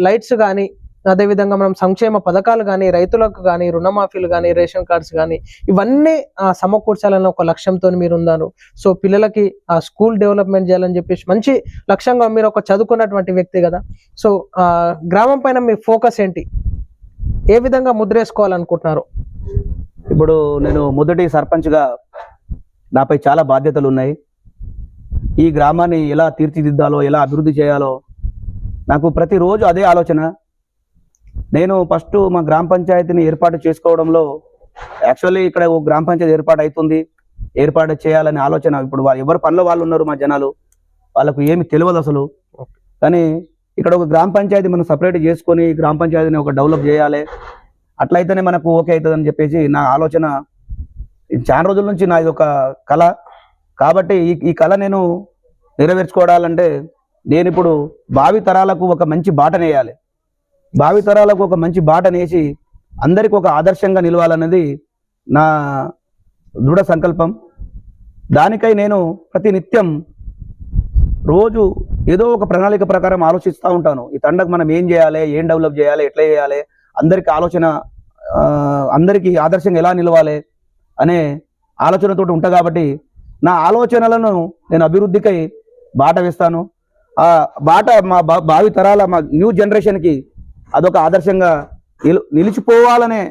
లైట్స్ కానీ, అదేవిధంగా మనం సంక్షేమ పథకాలు కానీ, రైతులకు కానీ, రుణమాఫీలు కానీ, రేషన్ కార్డ్స్ కానీ ఇవన్నీ సమకూర్చాలని ఒక లక్ష్యంతో మీరు ఉన్నారు. సో పిల్లలకి స్కూల్ డెవలప్మెంట్ చేయాలని చెప్పేసి మంచి లక్ష్యంగా మీరు ఒక చదువుకున్నటువంటి వ్యక్తి కదా. సో గ్రామం పైన మీ ఫోకస్ ఏంటి, ఏ విధంగా ముద్రేసుకోవాలనుకుంటున్నారు? ఇప్పుడు నేను మొదటి సర్పంచ్గా నాపై చాలా బాధ్యతలు ఉన్నాయి. ఈ గ్రామాన్ని ఎలా తీర్చిదిద్దాలో, ఎలా అభివృద్ధి చేయాలో నాకు ప్రతిరోజు అదే ఆలోచన. నేను ఫస్ట్ మా గ్రామ పంచాయతీని ఏర్పాటు చేసుకోవడంలో యాక్చువల్లీ ఇక్కడ ఒక గ్రామ పంచాయతీ ఏర్పాటు చేయాలనే ఆలోచన. ఇప్పుడు ఎవరి పనిలో వాళ్ళు ఉన్నారు, మా జనాలు, వాళ్ళకు ఏమి తెలియదు అసలు. కానీ ఇక్కడ ఒక గ్రామ పంచాయతీ మనం సపరేట్ చేసుకొని గ్రామ పంచాయతీని ఒక డెవలప్ చేయాలి, అట్లయితేనే మనకు ఓకే అవుతుందని చెప్పేసి నా ఆలోచన. చాలా రోజుల నుంచి నాది ఒక కళ. కాబట్టి ఈ కళ నేను నెరవేర్చుకోవాలంటే నేను ఇప్పుడు భావి తరాలకు ఒక మంచి బాటనేయాలి. భావి తరాలకు ఒక మంచి బాటనేసి అందరికి ఒక ఆదర్శంగా నిలవాలనేది నా దృఢ సంకల్పం. దానికై నేను ప్రతి నిత్యం రోజు ఏదో ఒక ప్రణాళిక ప్రకారం ఆలోచిస్తూ ఉంటాను. ఈ తండకు మనం ఏం చేయాలి, ఏం డెవలప్ చేయాలి, ఎట్లా చేయాలి, అందరికీ ఆదర్శంగా ఎలా నిలవాలి అనే ఆలోచనతో ఉంటా. కాబట్టి నా ఆలోచనలను నేను అభివృద్ధికై బాట వేస్తాను. ఆ బాట మా భావి తరాల, మా న్యూ జనరేషన్కి అదొక ఆదర్శంగా నిలిచిపోవాలనే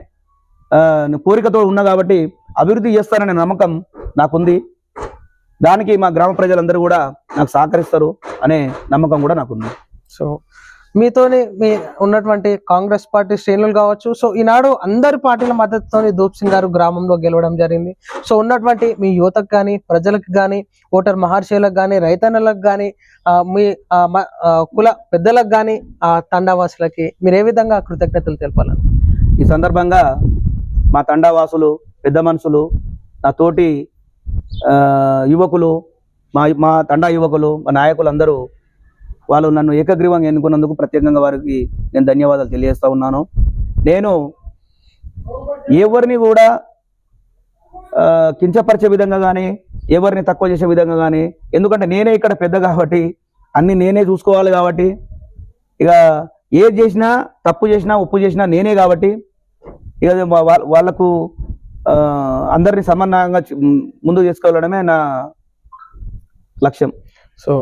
కోరికతో ఉన్నా. కాబట్టి అభివృద్ధి చేస్తాననే నమ్మకం నాకుంది. దానికి మా గ్రామ ప్రజలందరూ కూడా నాకు సహకరిస్తారు అనే నమ్మకం కూడా నాకుంది. సో మీతోని మీ ఉన్నటువంటి కాంగ్రెస్ పార్టీ శ్రేణులు కావచ్చు, సో ఈనాడు అందరి పార్టీల మద్దతుతోని దూప్ సింగ్ గారు గ్రామంలో గెలవడం జరిగింది. సో ఉన్నటువంటి మీ యువతకు కానీ, ప్రజలకు కానీ, ఓటర్ మహర్షులకు కానీ, రైతన్నలకు కానీ, మీ కుల పెద్దలకు కానీ, తండావాసులకి మీరు ఏ విధంగా కృతజ్ఞతలు తెలపాలని ఈ సందర్భంగా మా తండావాసులు, పెద్ద మనుషులు, నా తోటి యువకులు, మా తండా యువకులు, మా నాయకులందరూ వాళ్ళు నన్ను ఏకగ్రీవంగా ఎన్నుకున్నందుకు ప్రత్యేకంగా వారికి నేను ధన్యవాదాలు తెలియజేస్తా ఉన్నాను. నేను ఎవరిని కూడా కించపరిచే విధంగా కానీ, ఎవరిని తక్కువ చేసే విధంగా కానీ, ఎందుకంటే నేనే ఇక్కడ పెద్ద కాబట్టి అన్ని నేనే చూసుకోవాలి కాబట్టి, ఇక ఏది చేసినా తప్పు చేసినా ఒప్పు చేసినా నేనే కాబట్టి ఇక వాళ్ళకు అందరినీ సమానంగా ముందుకు తీసుకెళ్ళడమే నా లక్ష్యం. సో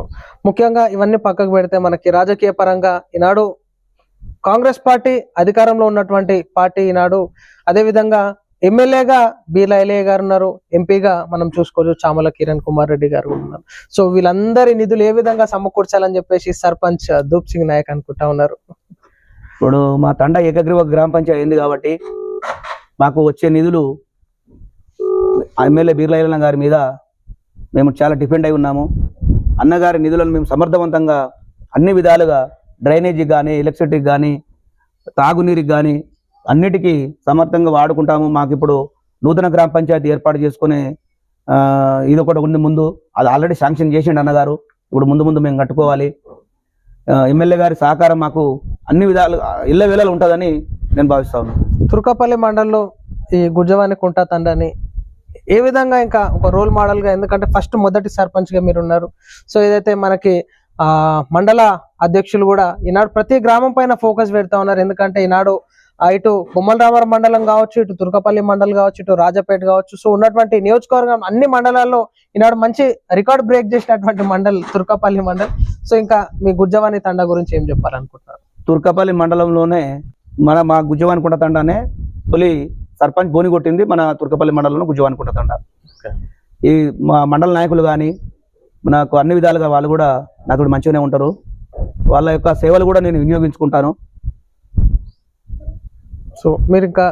ముఖ్యంగా ఇవన్నీ పక్కకు పెడితే మనకి రాజకీయ పరంగా ఈనాడు కాంగ్రెస్ పార్టీ అధికారంలో ఉన్నటువంటి పార్టీ ఈనాడు, అదేవిధంగా ఎమ్మెల్యేగా బీర్లా ఐలయ్య గారు ఉన్నారు, ఎంపీగా మనం చూసుకోవచ్చు చామల కిరణ్ కుమార్ రెడ్డి గారు ఉన్నారు. సో వీళ్ళందరి నిధులు ఏ విధంగా సమకూర్చాలని చెప్పేసి సర్పంచ్ దూప్ సింగ్ నాయక్ అనుకుంటా ఉన్నారు. ఇప్పుడు మా తండా ఏకగ్రీవ గ్రామ పంచాయతీ అయింది కాబట్టి మాకు వచ్చే నిధులు ఎమ్మెల్యే బీర్లా ఐలయ్య గారి మీద మేము చాలా డిపెండ్ అయి ఉన్నాము. అన్నగారి నిధులను మేము సమర్థవంతంగా అన్ని విధాలుగా డ్రైనేజీకి కానీ, ఎలక్ట్రిసిటీకి కానీ, తాగునీరుకి కానీ అన్నిటికీ సమర్థంగా వాడుకుంటాము. మాకు ఇప్పుడు నూతన గ్రామ పంచాయతీ ఏర్పాటు చేసుకునే ఇది ఒకటి ఉంది ముందు, అది ఆల్రెడీ శాంక్షన్ చేసిండు అన్నగారు. ఇప్పుడు ముందు మేము కట్టుకోవాలి. ఎమ్మెల్యే గారి సహకారం మాకు అన్ని విధాలుగా ఇళ్ళ వేళలు ఉంటుందని నేను భావిస్తా ఉన్నాను. తుర్కపల్లి మండలంలో ఈ గుజ్జవాని కుంట తండాని ఏ విధంగా ఇంకా ఒక రోల్ మోడల్ గా, ఎందుకంటే ఫస్ట్ మొదటి సర్పంచ్ గా మీరు ఉన్నారు. సో ఏదైతే మనకి మండల అధ్యక్షులు కూడా ఈనాడు ప్రతి గ్రామం పైన ఫోకస్ పెడతా ఉన్నారు. ఎందుకంటే ఈనాడు ఇటు బొమ్మలరామవరం మండలం కావచ్చు, ఇటు తుర్కపల్లి మండలం కావచ్చు, ఇటు రాజపేట కావచ్చు, సో ఉన్నటువంటి నియోజకవర్గం అన్ని మండలాల్లో ఈనాడు మంచి రికార్డ్ బ్రేక్ చేసినటువంటి మండల్ తుర్కపల్లి మండల్. సో ఇంకా మీ గుజ్జవాని తండా గురించి ఏం చెప్పాలనుకుంటున్నారు? తుర్కపల్లి మండలంలోనే మా గుజ్జవాని కుంట తండానే తొలి సర్పంచ్ బోని కొట్టింది మన తుర్కపల్లి మండలంలో గుజ్జవాని కుంట తండా. ఈ మా మండల నాయకులు కానీ నాకు అన్ని విధాలుగా వాళ్ళు కూడా నాకు మంచిగానే ఉంటారు. వాళ్ళ యొక్క సేవలు కూడా నేను వినియోగించుకుంటాను. సో మీరు ఇంకా,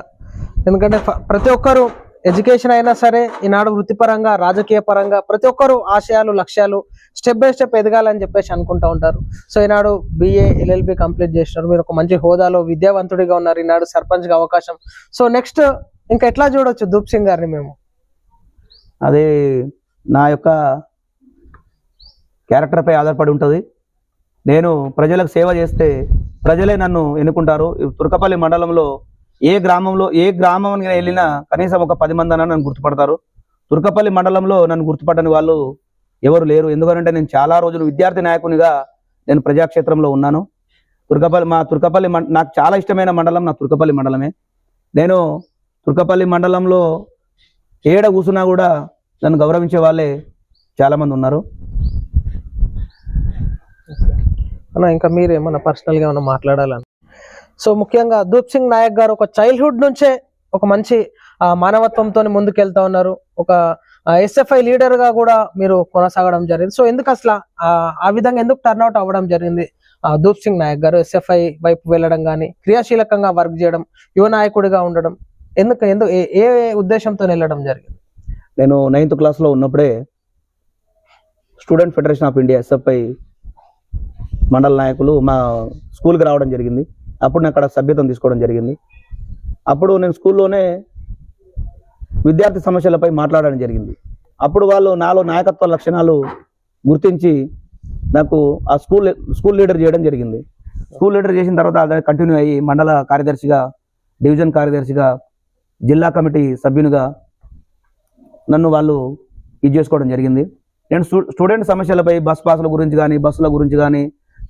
ఎందుకంటే ప్రతి ఒక్కరు ఎడ్యుకేషన్ అయినా సరే ఈనాడు వృత్తిపరంగా, రాజకీయ పరంగా ప్రతి ఒక్కరు ఆశయాలు, లక్ష్యాలు స్టెప్ బై స్టెప్ ఎదగాలని చెప్పేసి అనుకుంటూ ఉంటారు. సో ఈనాడు BA LLB కంప్లీట్ చేసినారు, మీరు ఒక మంచి హోదాలో విద్యావంతుడిగా ఉన్నారు, ఈనాడు సర్పంచ్గా అవకాశం. సో నెక్స్ట్ ఇంకా ఎట్లా చూడొచ్చు దూప్ సింగ్ గారిని మేము? అదే నా యొక్క క్యారెక్టర్పై ఆధారపడి ఉంటుంది. నేను ప్రజలకు సేవ చేస్తే ప్రజలే నన్ను ఎన్నుకుంటారు. తుర్కపల్లి మండలంలో ఏ గ్రామం వెళ్ళినా కనీసం ఒక 10 మంది అన్న నన్ను గుర్తుపడతారు. తుర్కపల్లి మండలంలో నన్ను గుర్తుపట్టని వాళ్ళు ఎవరు లేరు. ఎందుకంటే నేను చాలా రోజులు విద్యార్థి నాయకునిగా నేను ప్రజాక్షేత్రంలో ఉన్నాను. తుర్కపల్లి నాకు చాలా ఇష్టమైన మండలం నా తుర్కపల్లి మండలమే. నేను తుర్కపల్లి మండలంలో ఏడ కూర్చున్నా కూడా నన్ను గౌరవించే వాళ్ళే చాలా మంది ఉన్నారు. ఇంకా మీరేమన్నా పర్సనల్గా ఏమన్నా మాట్లాడాలని? సో ముఖ్యంగా దూప్ సింగ్ నాయక్ గారు ఒక చైల్డ్హుడ్ నుంచే ఒక మంచి మానవత్వంతో ముందుకెళ్తా ఉన్నారు. ఒక SFI లీడర్ గా కూడా మీరు కొనసాగడం జరిగింది. సో ఎందుకు అసలు ఆ విధంగా ఎందుకు టర్న్అవుట్ అవ్వడం జరిగింది దూప్ సింగ్ నాయక్ గారు? SFI వైపు వెళ్ళడం కానీ, క్రియాశీలకంగా వర్క్ చేయడం, యువ నాయకుడిగా ఉండడం ఎందుకు ఏ ఉద్దేశంతో వెళ్ళడం జరిగింది? నేను 9th క్లాస్లో ఉన్నప్పుడే student federation of India SFI మండల నాయకులు మా స్కూల్కి రావడం జరిగింది. అప్పుడు నేను అక్కడ సభ్యత్వం తీసుకోవడం జరిగింది. అప్పుడు నేను స్కూల్లోనే విద్యార్థి సమస్యలపై మాట్లాడడం జరిగింది. అప్పుడు వాళ్ళు నాలో నాయకత్వ లక్షణాలు గుర్తించి నాకు ఆ స్కూల్ లీడర్ చేయడం జరిగింది. స్కూల్ లీడర్ చేసిన తర్వాత అది కంటిన్యూ అయ్యి మండల కార్యదర్శిగా, డివిజన్ కార్యదర్శిగా, జిల్లా కమిటీ సభ్యునిగా నన్ను వాళ్ళు ఇది చేసుకోవడం జరిగింది. నేను స్టూడెంట్ సమస్యలపై బస్ పాసుల గురించి కానీ, బస్సుల గురించి కానీ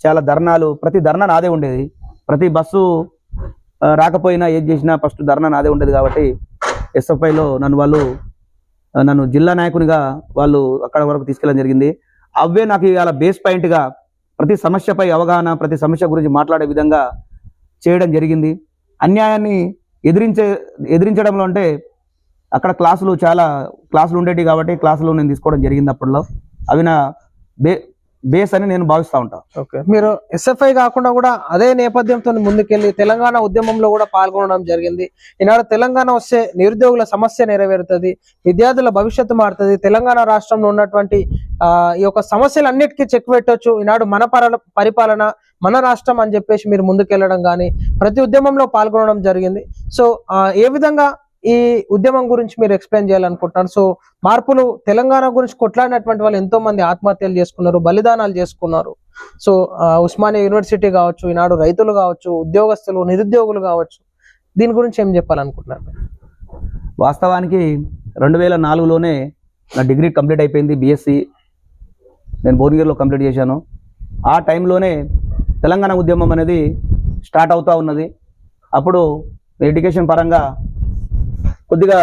చాలా ధర్నాలు, ప్రతి ధర్నా నాదే ఉండేది. ప్రతి బస్సు రాకపోయినా ఏది చేసినా ఫస్ట్ ధర్నా నాదే ఉండేది. కాబట్టి SFIలో నన్ను జిల్లా నాయకునిగా వాళ్ళు అక్కడ వరకు తీసుకెళ్ళడం జరిగింది. అవే నాకు ఇవాళ బేస్ పాయింట్గా ప్రతి సమస్యపై అవగాహన, ప్రతి సమస్య గురించి మాట్లాడే విధంగా చేయడం జరిగింది. అన్యాయాన్ని ఎదిరించడంలో అంటే అక్కడ చాలా క్లాసులు ఉండేవి కాబట్టి క్లాసులు నేను తీసుకోవడం జరిగింది. అప్పట్లో అవి నా బేస్ అని నేను భావిస్తా ఉంటాను. ఓకే, మీరు ఎస్ఎఫ్ఐ కాకుండా కూడా అదే నేపథ్యంతో ముందుకెళ్లి తెలంగాణ ఉద్యమంలో కూడా పాల్గొనడం జరిగింది. ఈనాడు తెలంగాణ వస్తే నిరుద్యోగుల సమస్య నెరవేరుతుంది, విద్యార్థుల భవిష్యత్తు మారుతుంది, తెలంగాణ రాష్ట్రంలో ఉన్నటువంటి ఈ యొక్క సమస్యలన్నిటికీ చెక్ పెట్టొచ్చు, ఈనాడు మన పరిపాలన మన రాష్ట్రం అని చెప్పేసి మీరు ముందుకెళ్లడం కానీ ప్రతి ఉద్యమంలో పాల్గొనడం జరిగింది. సో ఏ విధంగా ఈ ఉద్యమం గురించి మీరు ఎక్స్ప్లెయిన్ చేయాలనుకుంటున్నారు? సో మార్పులు తెలంగాణ గురించి కొట్లాడినటువంటి వాళ్ళు ఎంతో మంది ఆత్మహత్యలు చేసుకున్నారు, బలిదానాలు చేసుకున్నారు. సో ఉస్మానియా యూనివర్సిటీ కావచ్చు, ఈనాడు రైతులు కావచ్చు, ఉద్యోగస్తులు, నిరుద్యోగులు కావచ్చు, దీని గురించి ఏం చెప్పాలనుకుంటున్నారు? వాస్తవానికి 2004లోనే నా డిగ్రీ కంప్లీట్ అయిపోయింది, బిఎస్సి నేను భువనగిరిలో కంప్లీట్ చేశాను. ఆ టైంలోనే తెలంగాణ ఉద్యమం అనేది స్టార్ట్ అవుతూ ఉన్నది. అప్పుడు ఎడ్యుకేషన్ పరంగా కొద్దిగా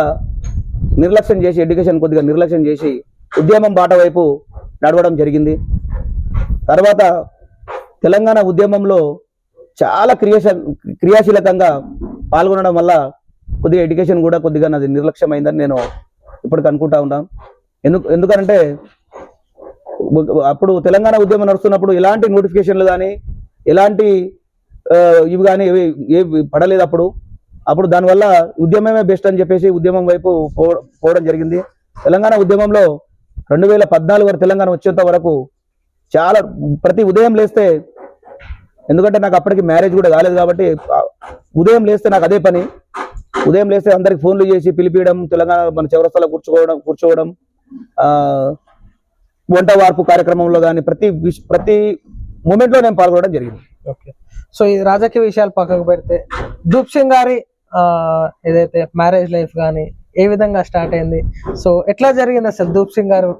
నిర్లక్ష్యం చేసి ఉద్యమం బాట వైపు నడవడం జరిగింది. తర్వాత తెలంగాణ ఉద్యమంలో చాలా క్రియాశీలకంగా పాల్గొనడం వల్ల కొద్దిగా ఎడ్యుకేషన్ కూడా కొద్దిగా నాది నిర్లక్ష్యమైందని నేను ఇప్పటికి అనుకుంటా ఉన్నాను. ఎందుకంటే అప్పుడు తెలంగాణ ఉద్యమం నడుస్తున్నప్పుడు ఎలాంటి నోటిఫికేషన్లు కానీ ఎలాంటి ఇవి కానీ ఏవి పడలేదు. అప్పుడు దానివల్ల ఉద్యమమే బెస్ట్ అని చెప్పేసి ఉద్యమం వైపు పోవడం జరిగింది. తెలంగాణ ఉద్యమంలో 2014 వరకు తెలంగాణ వచ్చేంత వరకు చాలా ప్రతి ఉదయం లేస్తే, ఎందుకంటే నాకు అప్పటికి మ్యారేజ్ కూడా కాలేదు కాబట్టి ఉదయం లేస్తే నాకు అదే పని. ఉదయం లేస్తే అందరికి ఫోన్లు చేసి పిలిపియడం, తెలంగాణ మన చౌరస్తాలో కూర్చోవడం, వంట వార్పు కార్యక్రమంలో కానీ ప్రతి మూమెంట్లో నేను పాల్గొనడం జరిగింది. ఓకే, సో ఈ రాజకీయ విషయాలు పక్కకు పెడితే ధూప్ సింగ్ గారి ఏదైతే మ్యారేజ్ లైఫ్ కానీ ఏ విధంగా స్టార్ట్ అయింది, సో ఎట్లా జరిగింది అసలు? ధూప్ సింగ్ గారు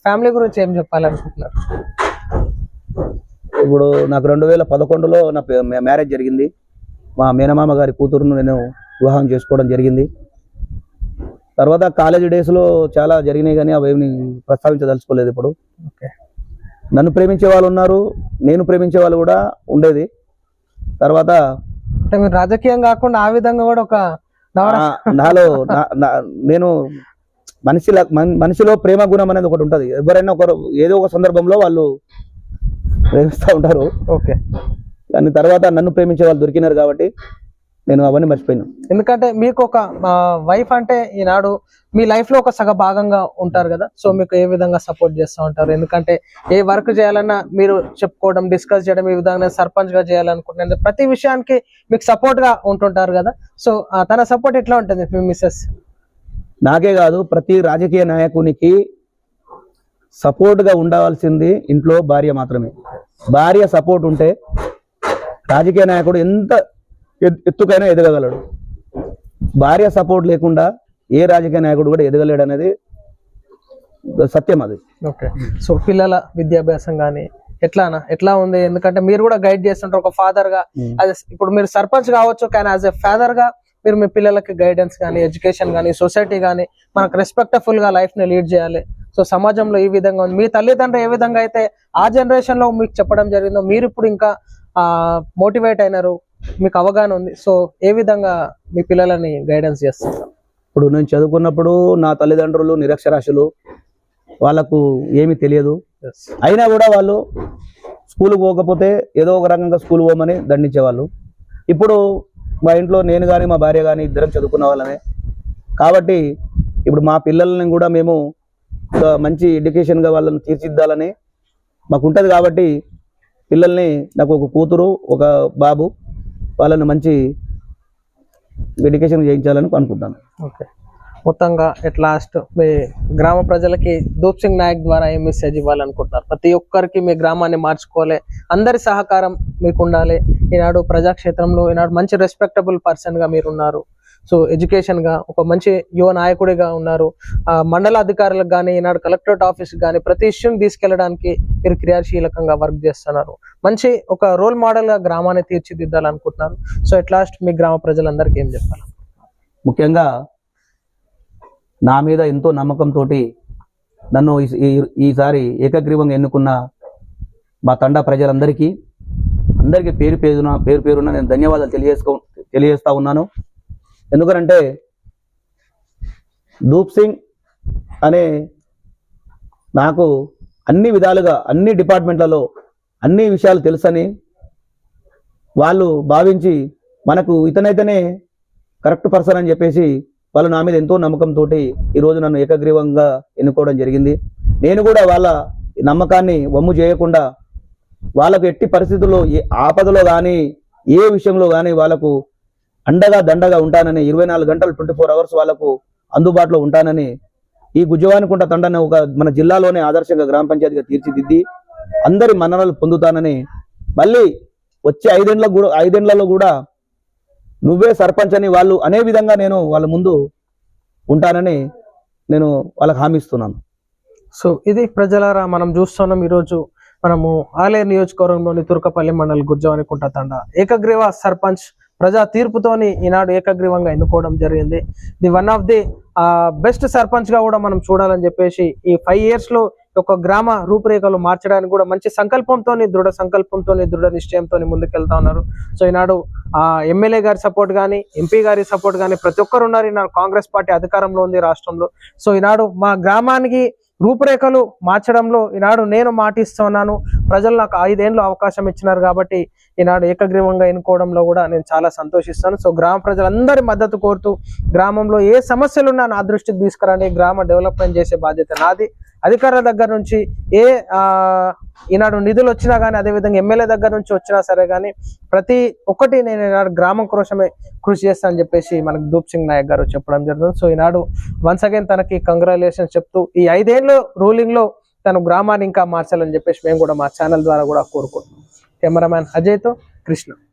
ఫ్యామిలీ గురించి ఏం చెప్పాలనుకుంటున్నారు? ఇప్పుడు నాకు 2011లో నా మ్యారేజ్ జరిగింది. మా మేనమామ గారి కూతురును నేను వివాహం చేసుకోవడం జరిగింది. తర్వాత కాలేజీ డేస్లో చాలా జరిగినాయి కానీ అవేమి ప్రస్తావించదలుచుకోలేదు. ఇప్పుడు నన్ను ప్రేమించే వాళ్ళు ఉన్నారు, నేను ప్రేమించే వాళ్ళు కూడా ఉండేది. తర్వాత మీరు రాజకీయం కాకుండా ఆ విధంగా కూడా ఒక నాలో నేను మనిషిలో ప్రేమ గుణం అనేది ఒకటి ఉంటది. ఎవరైనా ఏదో ఒక సందర్భంలో వాళ్ళు ప్రేమిస్తూ ఉంటారు. ఓకే, దాని తర్వాత నన్ను ప్రేమించే వాళ్ళు దొరికినారు కాబట్టి నేను అవన్నీ మర్చిపోయాను. ఎందుకంటే మీకు ఒక వైఫ్ అంటే ఈనాడు మీ లైఫ్ లో ఒక సగ భాగంగా ఉంటారు కదా, సో మీకు ఏ విధంగా సపోర్ట్ చేస్తూ ఉంటారు? ఎందుకంటే ఏ వర్క్ చేయాలన్నా మీరు చెప్పుకోవడం, డిస్కస్ చేయడం, ఈ విధంగా సర్పంచ్ గా చేయాలనుకుంటున్నారు, ప్రతి విషయానికి మీకు సపోర్ట్ గా ఉంటుంటారు కదా. సో తన సపోర్ట్ ఎట్లా ఉంటుంది మీ మిస్సెస్? నాకే కాదు, ప్రతి రాజకీయ నాయకునికి సపోర్ట్ గా ఉండవలసింది ఇంట్లో భార్య మాత్రమే. భార్య సపోర్ట్ ఉంటే రాజకీయ నాయకుడు ఎంత ఎత్తుకైనా ఎదగగలడు. భార్య సపోర్ట్ లేకుండా ఏ రాజకీయ నాయకుడు కూడా ఎదగలేడు అనేది సత్యం అది. ఓకే, సో పిల్లల విద్యాభ్యాసం కానీ ఎట్లా ఉంది? ఎందుకంటే మీరు కూడా గైడ్ చేస్తుంటారు ఒక ఫాదర్ గా. ఇప్పుడు మీరు సర్పంచ్ కావచ్చు, కానీ యాజ్ ఎ ఫాదర్ గా మీరు మీ పిల్లలకి గైడెన్స్ కానీ, ఎడ్యుకేషన్ కానీ, సొసైటీ కానీ మనకు రెస్పెక్టఫుల్ గా లైఫ్ ని లీడ్ చేయాలి. సో సమాజంలో ఈ విధంగా ఉంది. మీ తల్లిదండ్రులు ఏ విధంగా అయితే ఆ జనరేషన్ లో మీకు చెప్పడం జరిగిందో, మీరు ఇప్పుడు ఇంకా మోటివేట్ అయినారు, మీకు అవగాహన ఉంది. సో ఏ విధంగా మీ పిల్లలని గైడెన్స్ చేస్తారు? ఇప్పుడు నేను చదువుకున్నప్పుడు నా తల్లిదండ్రులు నిరక్షరాస్యులు, వాళ్ళకు ఏమీ తెలియదు. అయినా కూడా వాళ్ళు స్కూల్కి పోకపోతే ఏదో ఒక రకంగా స్కూల్ పోమని దండించేవాళ్ళు. ఇప్పుడు మా ఇంట్లో నేను కానీ మా భార్య కానీ ఇద్దరం చదువుకున్న వాళ్ళమే కాబట్టి ఇప్పుడు మా పిల్లల్ని కూడా మేము మంచి ఎడ్యుకేషన్గా వాళ్ళని తీర్చిద్దాలని మాకు ఉంటుంది. కాబట్టి పిల్లల్ని, నాకు ఒక కూతురు ఒక బాబు, వాళ్ళని మంచి ఎడ్యుకేషన్ చేయించాలని అనుకుంటాను. ఓకే, మొత్తంగా ఎట్ లాస్ట్ మీ గ్రామ ప్రజలకి ధూప్ సింగ్ నాయక్ ద్వారా ఏం మెసేజ్ ఇవ్వాలనుకుంటున్నారు? ప్రతి ఒక్కరికి మీ గ్రామాన్ని మార్చుకోవాలి, అందరి సహకారం మీకు ఉండాలి. ఈనాడు ప్రజాక్షేత్రంలో ఈనాడు మంచి రెస్పెక్టబుల్ పర్సన్ గా మీరు ఉన్నారు. సో ఎడ్యుకేషన్ గా ఒక మంచి యువ నాయకుడిగా ఉన్నారు. మండల అధికారులకు కానీ, ఈనాడు కలెక్టరేట్ ఆఫీస్ కానీ ప్రతి ఇష్యూని తీసుకెళ్లడానికి మీరు క్రియాశీలకంగా వర్క్ చేస్తున్నారు. మంచి ఒక రోల్ మోడల్ గా గ్రామాన్ని తీర్చిదిద్దాలనుకుంటున్నారు. సో ఎట్ లాస్ట్ మీ గ్రామ ప్రజలందరికీ ఏం చెప్పాలి? ముఖ్యంగా నా మీద ఎంతో నమ్మకంతో నన్ను ఈసారి ఏకగ్రీవంగా ఎన్నుకున్న మా తండా ప్రజలందరికీ పేరు పేరున నేను ధన్యవాదాలు తెలియజేస్తా ఉన్నాను. ఎందుకంటే ధూప్ సింగ్ అనే నాకు అన్ని విధాలుగా అన్ని డిపార్ట్మెంట్లలో అన్ని విషయాలు తెలుసని వాళ్ళు భావించి మనకు ఇతనైతేనే కరెక్ట్ పర్సన్ అని చెప్పేసి వాళ్ళు నా మీద ఎంతో నమ్మకంతో ఈరోజు నన్ను ఏకగ్రీవంగా ఎన్నుకోవడం జరిగింది. నేను కూడా వాళ్ళ నమ్మకాన్ని వమ్ము చేయకుండా వాళ్ళకు ఎట్టి పరిస్థితుల్లో ఏ ఆపదలో కానీ ఏ విషయంలో కానీ వాళ్ళకు అండగా దండగా ఉంటానని 24 గంటలు 24 అవర్స్ వాళ్ళకు అందుబాటులో ఉంటానని ఈ గుజ్జవానికుంట తండాన్ని ఒక మన జిల్లాలోనే ఆదర్శంగా గ్రామ పంచాయతీగా తీర్చిదిద్ది అందరి మన్ననలు పొందుతానని మళ్ళీ వచ్చే 5 ఏళ్లలో కూడా నువ్వే సర్పంచ్ అని వాళ్ళు అనే విధంగా నేను వాళ్ళ ముందు ఉంటానని నేను వాళ్ళకి హామీ ఇస్తున్నాను. సో ఇది ప్రజలారా మనం చూస్తున్నాం. ఈరోజు మనము ఆలేరు నియోజకవర్గంలోని తుర్కపల్లి మండల్ గుర్జవానికుంట తండా ఏకగ్రీవ సర్పంచ్ ప్రజా తీర్పుతోని ఈనాడు ఏకగ్రీవంగా ఎన్నుకోవడం జరిగింది. The one of the best sarpanch గా కూడా మనం చూడాలని చెప్పేసి ఈ 5 years లో ఒక గ్రామ రూపురేఖలు మార్చడానికి కూడా మంచి సంకల్పంతోని దృఢ నిశ్చయంతో ముందుకెళ్తా ఉన్నారు. సో ఈనాడు ఎమ్మెల్యే గారి సపోర్ట్ కానీ ఎంపీ గారి సపోర్ట్ కానీ ప్రతి ఒక్కరు ఉన్నారు. ఈనాడు కాంగ్రెస్ పార్టీ అధికారంలో ఉంది రాష్ట్రంలో. సో ఈనాడు మా గ్రామానికి రూపురేఖలు మార్చడంలో ఈనాడు నేను మాటిస్తున్నాను. ప్రజలు నాకు 5 ఏళ్ళు అవకాశం ఇచ్చినారు కాబట్టి ఈనాడు ఏకగ్రీవంగా ఎన్నుకోవడంలో కూడా నేను చాలా సంతోషిస్తాను. సో గ్రామ ప్రజలందరి మద్దతు కోరుతూ గ్రామంలో ఏ సమస్యలున్నా నా దృష్టికి తీసుకురండి, గ్రామ డెవలప్మెంట్ చేసే బాధ్యత నాది. అధికారుల దగ్గర నుంచి ఈనాడు నిధులు వచ్చినా కానీ అదేవిధంగా ఎమ్మెల్యే దగ్గర నుంచి వచ్చినా సరే కానీ ప్రతి ఒక్కటి నేను ఈనాడు గ్రామం కోసమే కృషి చేస్తానని చెప్పేసి మనకు దూప్ సింగ్ నాయక్ గారు చెప్పడం జరుగుతుంది. సో ఈనాడు వన్స్ అగైన్ తనకి కంగ్రాచులేషన్స్ చెప్తూ ఈ 5 ఏళ్ళు రూలింగ్ లో తను గ్రామాన్ని ఇంకా మార్చాలని చెప్పేసి మేము కూడా మా ఛానల్ ద్వారా కూడా కోరుకుంటున్నాం. కెమెరామ్యాన్ అజయ్తో కృష్ణ.